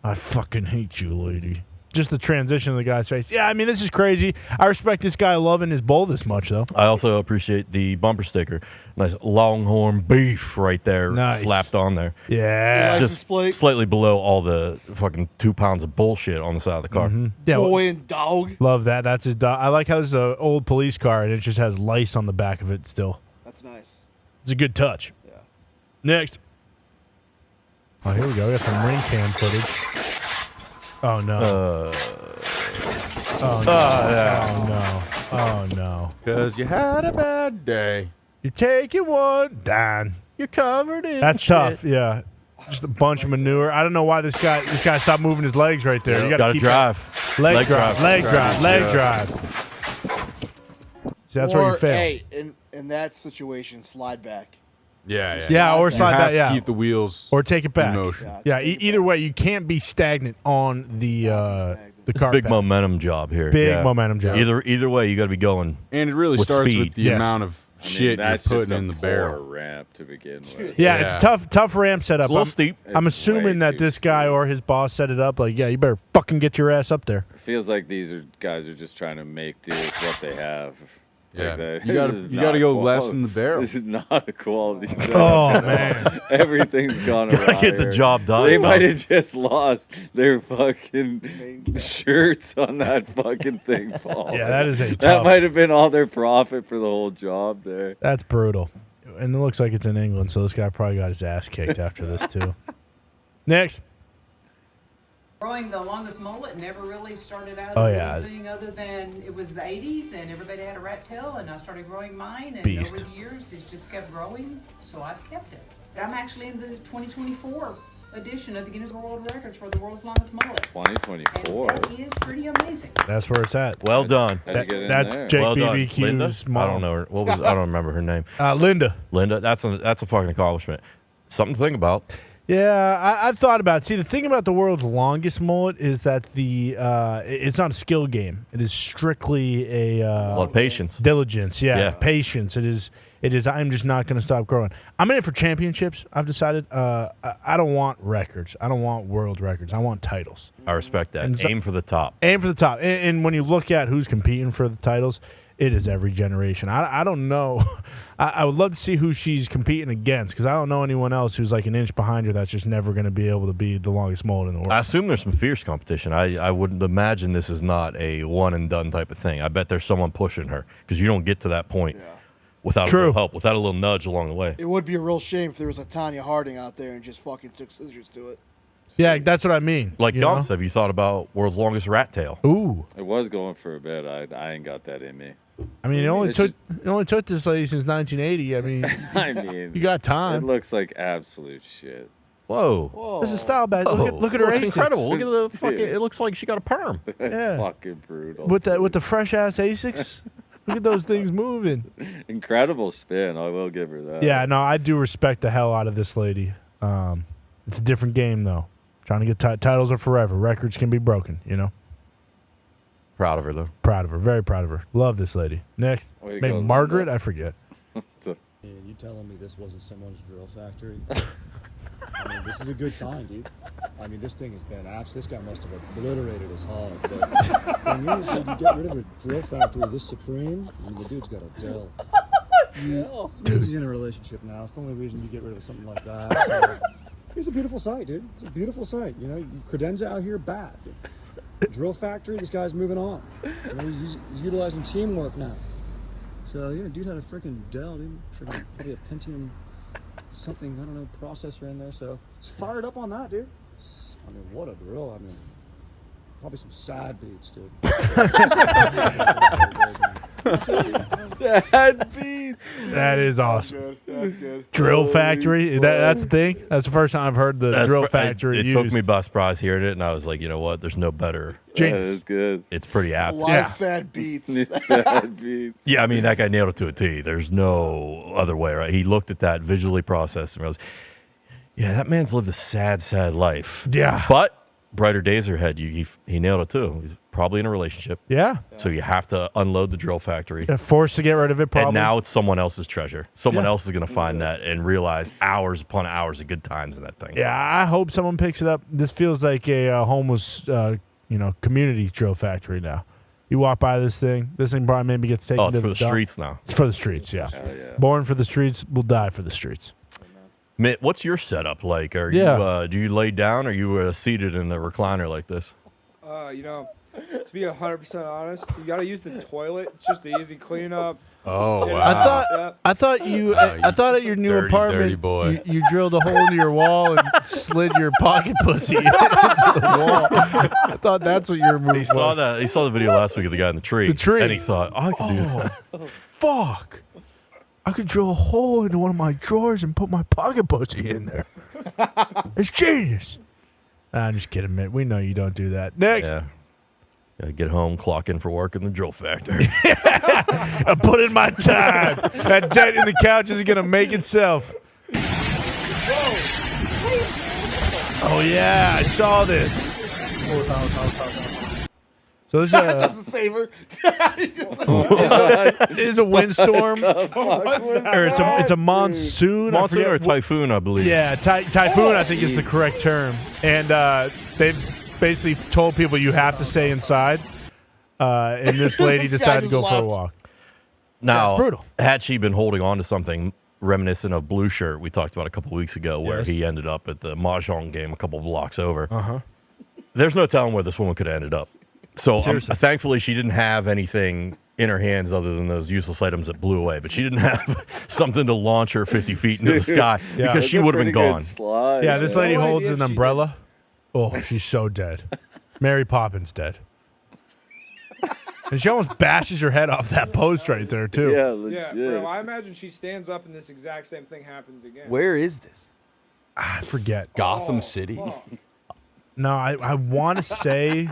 Speaker 1: I fucking hate you, lady. Just the transition of the guy's face. Yeah, I mean, this is crazy. I respect this guy loving his bowl this much, though.
Speaker 4: I also appreciate the bumper sticker. Nice Longhorn beef right there,
Speaker 1: Nice.
Speaker 4: slapped on there.
Speaker 1: Yeah.
Speaker 4: Just slightly below all the fucking 2 pounds of bullshit on the side of the car.
Speaker 1: Yeah,
Speaker 5: Boy and dog.
Speaker 1: love that. That's his dog. I like how this is an old police car, and it just has lice on the back of it still.
Speaker 5: That's nice.
Speaker 1: It's a good touch.
Speaker 5: Yeah.
Speaker 1: Next. Oh, here we go. We got some ring cam footage. Oh, no. Oh, no. Oh, no. Oh, no.
Speaker 6: Because you had a bad day.
Speaker 1: You're taking one down.
Speaker 4: You're covered in
Speaker 1: That's
Speaker 4: shit.
Speaker 1: tough, yeah. Just a bunch of manure. I don't know why this guy stopped moving his legs right there.
Speaker 4: Yeah,
Speaker 1: You gotta
Speaker 4: gotta
Speaker 1: keep
Speaker 4: drive.
Speaker 1: that- Leg drive. See, that's where you fail.
Speaker 5: Hey, in that situation, slide back.
Speaker 6: Yeah.
Speaker 1: Yeah, or
Speaker 6: You
Speaker 1: slide
Speaker 6: have
Speaker 1: that, yeah.
Speaker 6: to keep the wheels
Speaker 1: Or take it back.
Speaker 6: in motion.
Speaker 1: Yeah, either way, you can't be stagnant on the
Speaker 4: It's a
Speaker 1: car
Speaker 4: big
Speaker 1: path.
Speaker 4: momentum job here.
Speaker 1: Big
Speaker 4: Yeah.
Speaker 1: momentum job.
Speaker 4: Either way, you got to be going.
Speaker 6: And it really
Speaker 4: with
Speaker 6: starts
Speaker 4: speed.
Speaker 6: with the
Speaker 1: Yes.
Speaker 6: amount of shit you're
Speaker 7: that's just
Speaker 6: putting
Speaker 7: a
Speaker 6: in the
Speaker 7: poor
Speaker 6: barrel.
Speaker 7: ramp to begin with.
Speaker 1: Yeah, it's tough ramp setup.
Speaker 4: It's a little steep.
Speaker 1: I'm
Speaker 7: It's
Speaker 1: assuming
Speaker 7: way
Speaker 1: that
Speaker 7: too
Speaker 1: this guy or his boss set it up like, yeah, you better fucking get your ass up there.
Speaker 7: It feels like these guys are just trying to make do with what they have.
Speaker 6: Yeah.
Speaker 7: Like
Speaker 6: You gotta-
Speaker 7: this is
Speaker 6: you gotta
Speaker 7: not
Speaker 6: go
Speaker 7: qual-
Speaker 6: less in the barrel.
Speaker 7: This is not a quality.
Speaker 1: Oh, man.
Speaker 7: Everything's gone awry.
Speaker 4: Gotta get the
Speaker 7: here.
Speaker 4: job done.
Speaker 7: They might have just lost their fucking shirts on that fucking thing, Paul.
Speaker 1: Yeah, that is a
Speaker 7: That
Speaker 1: tough-
Speaker 7: might have been all their profit for the whole job there.
Speaker 1: That's brutal. And it looks like it's in England, so this guy probably got his ass kicked after this, too. Next.
Speaker 14: Growing the longest mullet never really started out
Speaker 1: Oh,
Speaker 14: as
Speaker 1: yeah.
Speaker 14: anything other than it was the 80s and everybody had a rat tail and I started growing mine and
Speaker 1: Beast.
Speaker 14: over the years it just kept growing, so I've kept it. I'm actually in the 2024 edition of the Guinness World Records for the world's longest mullet.
Speaker 7: 2024.
Speaker 14: And that is pretty amazing.
Speaker 1: That's where it's at.
Speaker 4: Well done.
Speaker 7: How'd you get in
Speaker 1: That's
Speaker 7: there?
Speaker 1: Jake
Speaker 4: Well done.
Speaker 1: BBQ's
Speaker 4: Linda?
Speaker 1: mom.
Speaker 4: I don't know her. I don't remember her name.
Speaker 1: Linda.
Speaker 4: Linda. That's a fucking accomplishment. Something to think about.
Speaker 1: Yeah, I've thought about it. See, the thing about the world's longest mullet is that it's not a skill game. It is strictly a
Speaker 4: lot of patience.
Speaker 1: Diligence,
Speaker 4: Yeah.
Speaker 1: patience. It is. I'm just not going to stop growing. I'm in it for championships. I've decided. I don't want records. I don't want world records. I want titles.
Speaker 4: I respect that.
Speaker 1: And so-
Speaker 4: Aim for the top.
Speaker 1: Aim for the top. And when you look at who's competing for the titles, it is every generation. I don't know. I would love to see who she's competing against because I don't know anyone else who's like an inch behind her that's just never going to be able to be the longest mullet in the world.
Speaker 4: I assume there's some fierce competition. I wouldn't imagine this is not a one and done type of thing. I bet there's someone pushing her because you don't get to that point without a little help, without a little nudge along the way.
Speaker 5: It would be a real shame if there was a Tanya Harding out there and just fucking took scissors to it.
Speaker 1: Yeah, that's what I mean.
Speaker 4: Like
Speaker 1: you
Speaker 4: Dumps,
Speaker 1: know?
Speaker 4: have you thought about world's longest rat tail?
Speaker 1: Ooh.
Speaker 7: It was going for a bit. I ain't got that in me.
Speaker 1: I mean, it only
Speaker 7: It's
Speaker 1: took this lady since 1980. I mean,
Speaker 7: I mean,
Speaker 1: you got time.
Speaker 7: It looks like absolute shit.
Speaker 4: Whoa.
Speaker 1: This is style bag. Look at her
Speaker 4: Looks
Speaker 1: Asics.
Speaker 4: incredible. Look at the fucking. It looks like she got a perm.
Speaker 7: That's
Speaker 1: Yeah.
Speaker 7: fucking brutal.
Speaker 1: with the fresh ass Asics. Look at those things moving.
Speaker 7: Incredible spin. I will give her that.
Speaker 1: Yeah, no, I do respect the hell out of this lady. It's a different game though. Trying to get titles are forever. Records can be broken. You know.
Speaker 4: Proud of her though.
Speaker 1: Proud of her. Very proud of her. Love this lady. Next,
Speaker 7: Way to
Speaker 1: maybe
Speaker 7: go,
Speaker 1: Margaret.
Speaker 7: Linda.
Speaker 1: I forget.
Speaker 15: Man, you telling me this wasn't someone's drill factory? I mean, this is a good sign, dude. I mean, this thing has been this guy must have obliterated his hog. But the thing is, dude, you get rid of a drill factory this supreme, and the dude's got a Dell. He's in a relationship now. It's the only reason you get rid of something like that. So, it's a beautiful sight, dude. It's a beautiful sight. You know, credenza out here bad. Drill factory, this guy's moving on. You know, he's utilizing teamwork now. So yeah, dude had a freaking Dell, dude. Freaking probably a Pentium something, I don't know, processor in there. So it's fired up on that, dude. I mean, what a drill. I mean, probably some sad beats, dude.
Speaker 7: Sad beats.
Speaker 1: That is awesome.
Speaker 5: Good. That's good.
Speaker 1: Drill factory. That's the thing. That's the first time I've heard the drill factory
Speaker 4: It
Speaker 1: used.
Speaker 4: took me by surprise hearing it, and I was like, you know what? There's no better.
Speaker 1: Genius.
Speaker 7: That's good.
Speaker 4: It's pretty
Speaker 5: A
Speaker 4: apt.
Speaker 5: lot of sad beats.
Speaker 7: Sad beats.
Speaker 4: Yeah, I mean, that guy nailed it to a T. There's no other way, right? He looked at that, visually processed, and realized, yeah, that man's lived a sad, sad life.
Speaker 1: Yeah.
Speaker 4: But brighter days are ahead. He nailed it, too. He's probably in a relationship.
Speaker 1: Yeah.
Speaker 4: So you have to unload the drill factory.
Speaker 1: Yeah, forced to get rid of it, probably.
Speaker 4: And now it's someone else's treasure. Someone else is going to find that and realize hours upon hours of good times in that thing.
Speaker 1: Yeah, I hope someone picks it up. This feels like a homeless, community drill factory now. You walk by this thing probably maybe gets taken
Speaker 4: it's
Speaker 1: to
Speaker 4: for the
Speaker 1: dump.
Speaker 4: streets now.
Speaker 1: It's for the streets, yeah.
Speaker 7: Hell yeah.
Speaker 1: Born for the streets, will die for the streets.
Speaker 4: Mitt, what's your setup like? Are
Speaker 1: Yeah.
Speaker 4: you do you lay down or are you seated in the recliner like this?
Speaker 9: To be 100% honest, you gotta use the toilet. It's just the easy cleanup.
Speaker 6: Oh,
Speaker 9: Get it
Speaker 6: wow.
Speaker 9: out.
Speaker 1: I thought at your new
Speaker 6: dirty
Speaker 1: apartment,
Speaker 6: boy.
Speaker 1: you drilled a hole into your wall and slid your pocket pussy into the wall. I thought that's what your move
Speaker 4: He
Speaker 1: was.
Speaker 4: saw that. He saw the video last week of the guy in the tree.
Speaker 1: The tree.
Speaker 4: And he thought, I can do that.
Speaker 1: Fuck! I could drill a hole into one of my drawers and put my pocket pussy in there. It's genius. I'm just kidding, Mitt. We know you don't do that. Next.
Speaker 4: Yeah. Gotta get home, clock in for work in the drill factory.
Speaker 1: I put in my time. That dent in the couch isn't going to make itself. Oh, yeah. I saw this. So this
Speaker 5: That's a saver.
Speaker 1: is a windstorm. Or it's a monsoon. I
Speaker 4: Monsoon
Speaker 1: forget
Speaker 4: or typhoon, I believe.
Speaker 1: Yeah, typhoon, I think, is the correct term. And they've basically told people you have to stay inside. And this lady
Speaker 5: This guy
Speaker 1: decided to
Speaker 5: just
Speaker 1: go for a
Speaker 5: left.
Speaker 1: walk.
Speaker 4: Now,
Speaker 1: it's brutal.
Speaker 4: had she been holding on to something reminiscent of Blue Shirt we talked about a couple weeks ago, where
Speaker 1: Yes.
Speaker 4: he ended up at the Mahjong game a couple blocks over,
Speaker 1: Uh-huh.
Speaker 4: there's no telling where this woman could have ended up. So
Speaker 1: Seriously.
Speaker 4: thankfully, she didn't have anything in her hands other than those useless items that blew away. But she didn't have something to launch her 50 feet into the sky
Speaker 1: Yeah.
Speaker 4: because she would have been gone.
Speaker 7: Slide.
Speaker 1: Yeah, this lady
Speaker 9: No
Speaker 1: holds
Speaker 9: idea
Speaker 1: an
Speaker 9: if she
Speaker 1: umbrella. Oh, she's so dead. Mary Poppins dead. And she almost bashes her head off that post right there, too.
Speaker 7: Yeah, legit.
Speaker 9: Yeah, bro. I imagine she stands up and this exact same thing happens again.
Speaker 16: Where is this?
Speaker 1: I forget.
Speaker 6: Gotham City.
Speaker 9: Fuck.
Speaker 1: No, I want to say.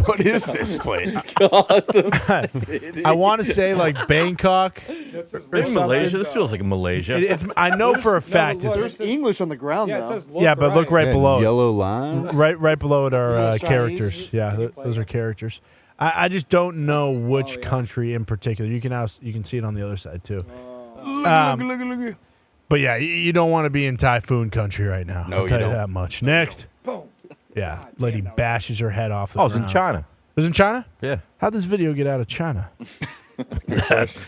Speaker 6: What is this place?
Speaker 1: I want to say like Bangkok.
Speaker 9: That's his
Speaker 4: In
Speaker 9: logo.
Speaker 4: Malaysia, this feels like Malaysia.
Speaker 1: It's. I know for a fact.
Speaker 9: look,
Speaker 1: It's,
Speaker 5: There's English on the ground,
Speaker 9: Yeah, it
Speaker 5: though.
Speaker 9: says look
Speaker 1: yeah, but look right
Speaker 6: Yeah,
Speaker 1: below. it.
Speaker 6: Yellow line.
Speaker 1: Right below it are
Speaker 5: Yeah, Chinese.
Speaker 1: characters. Yeah, those are characters. I just don't know which country in particular. You can see it on the other side too.
Speaker 5: Look.
Speaker 1: But yeah, you don't want to be in typhoon country right now.
Speaker 6: No,
Speaker 1: I'll
Speaker 6: you
Speaker 1: tell you
Speaker 6: don't.
Speaker 1: that much. Next.
Speaker 9: Boom.
Speaker 1: Yeah, lady bashes her head off the
Speaker 4: Oh, it was in
Speaker 1: ground.
Speaker 4: China.
Speaker 1: It was in China?
Speaker 4: Yeah.
Speaker 1: How'd this video get out of China?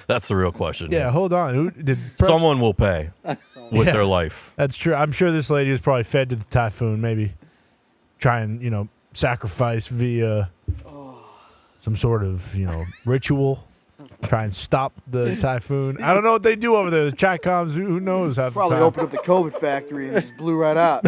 Speaker 4: That's the real question.
Speaker 1: Yeah, hold on. Who did
Speaker 4: Someone will pay with
Speaker 1: Yeah.
Speaker 4: their life.
Speaker 1: That's true. I'm sure this lady was probably fed to the typhoon. Maybe try and sacrifice via some sort of ritual. Try and stop the typhoon. I don't know what they do over there. The Chatcoms, who knows? Half the
Speaker 5: Probably
Speaker 1: time.
Speaker 5: opened up the COVID factory and just blew right out.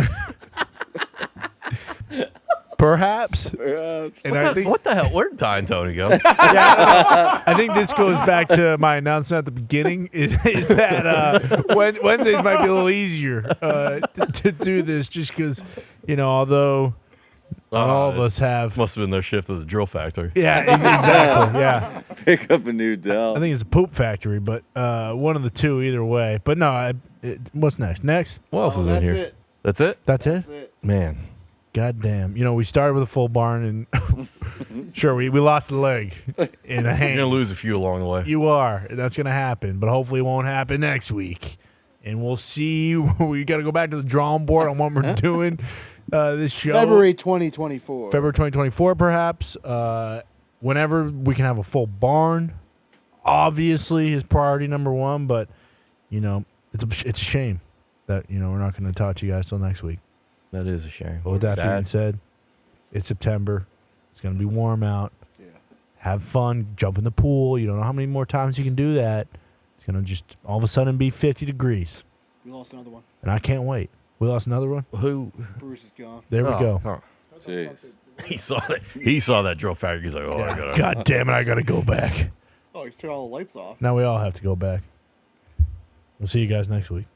Speaker 1: Perhaps. And I think
Speaker 4: What the hell? Where'd Ty and Tony go?
Speaker 1: I think this goes back to my announcement at the beginning. Is that Wednesdays might be a little easier to do this, just because although not all of us have.
Speaker 4: Must have been their shift at the drill factory.
Speaker 1: Yeah, exactly. Yeah,
Speaker 7: Pick up a new Dell.
Speaker 1: I think it's a poop factory, but one of the two either way. But no, what's next? Next?
Speaker 4: What else is in
Speaker 5: That's
Speaker 4: here?
Speaker 5: it.
Speaker 4: That's it?
Speaker 1: That's it?
Speaker 5: That's it.
Speaker 4: Man.
Speaker 1: God damn. We started with a full barn, and sure, we lost a leg in a
Speaker 4: You're
Speaker 1: hand.
Speaker 4: going to lose a few along the way.
Speaker 1: You are. That's going to happen, but hopefully it won't happen next week. And we'll see. We got to go back to the drawing board on what we're doing this show.
Speaker 5: February 2024.
Speaker 1: February 2024, perhaps. Whenever we can have a full barn, obviously is priority number one. But it's a shame that we're not going to talk to you guys till next week.
Speaker 4: That is a shame.
Speaker 1: But with that being said, it's September. It's going to be warm out.
Speaker 5: Yeah.
Speaker 1: Have fun. Jump in the pool. You don't know how many more times you can do that. It's going to just all of a sudden be 50 degrees.
Speaker 5: We lost another one.
Speaker 1: And I can't wait. We lost another one?
Speaker 4: Who?
Speaker 5: Bruce is gone.
Speaker 1: There we go.
Speaker 4: Oh.
Speaker 7: Jeez.
Speaker 4: He saw that drill factory. He's like, I gotta.
Speaker 1: God damn it, I got to go back.
Speaker 5: Oh, he's turned all the lights off.
Speaker 1: Now we all have to go back. We'll see you guys next week.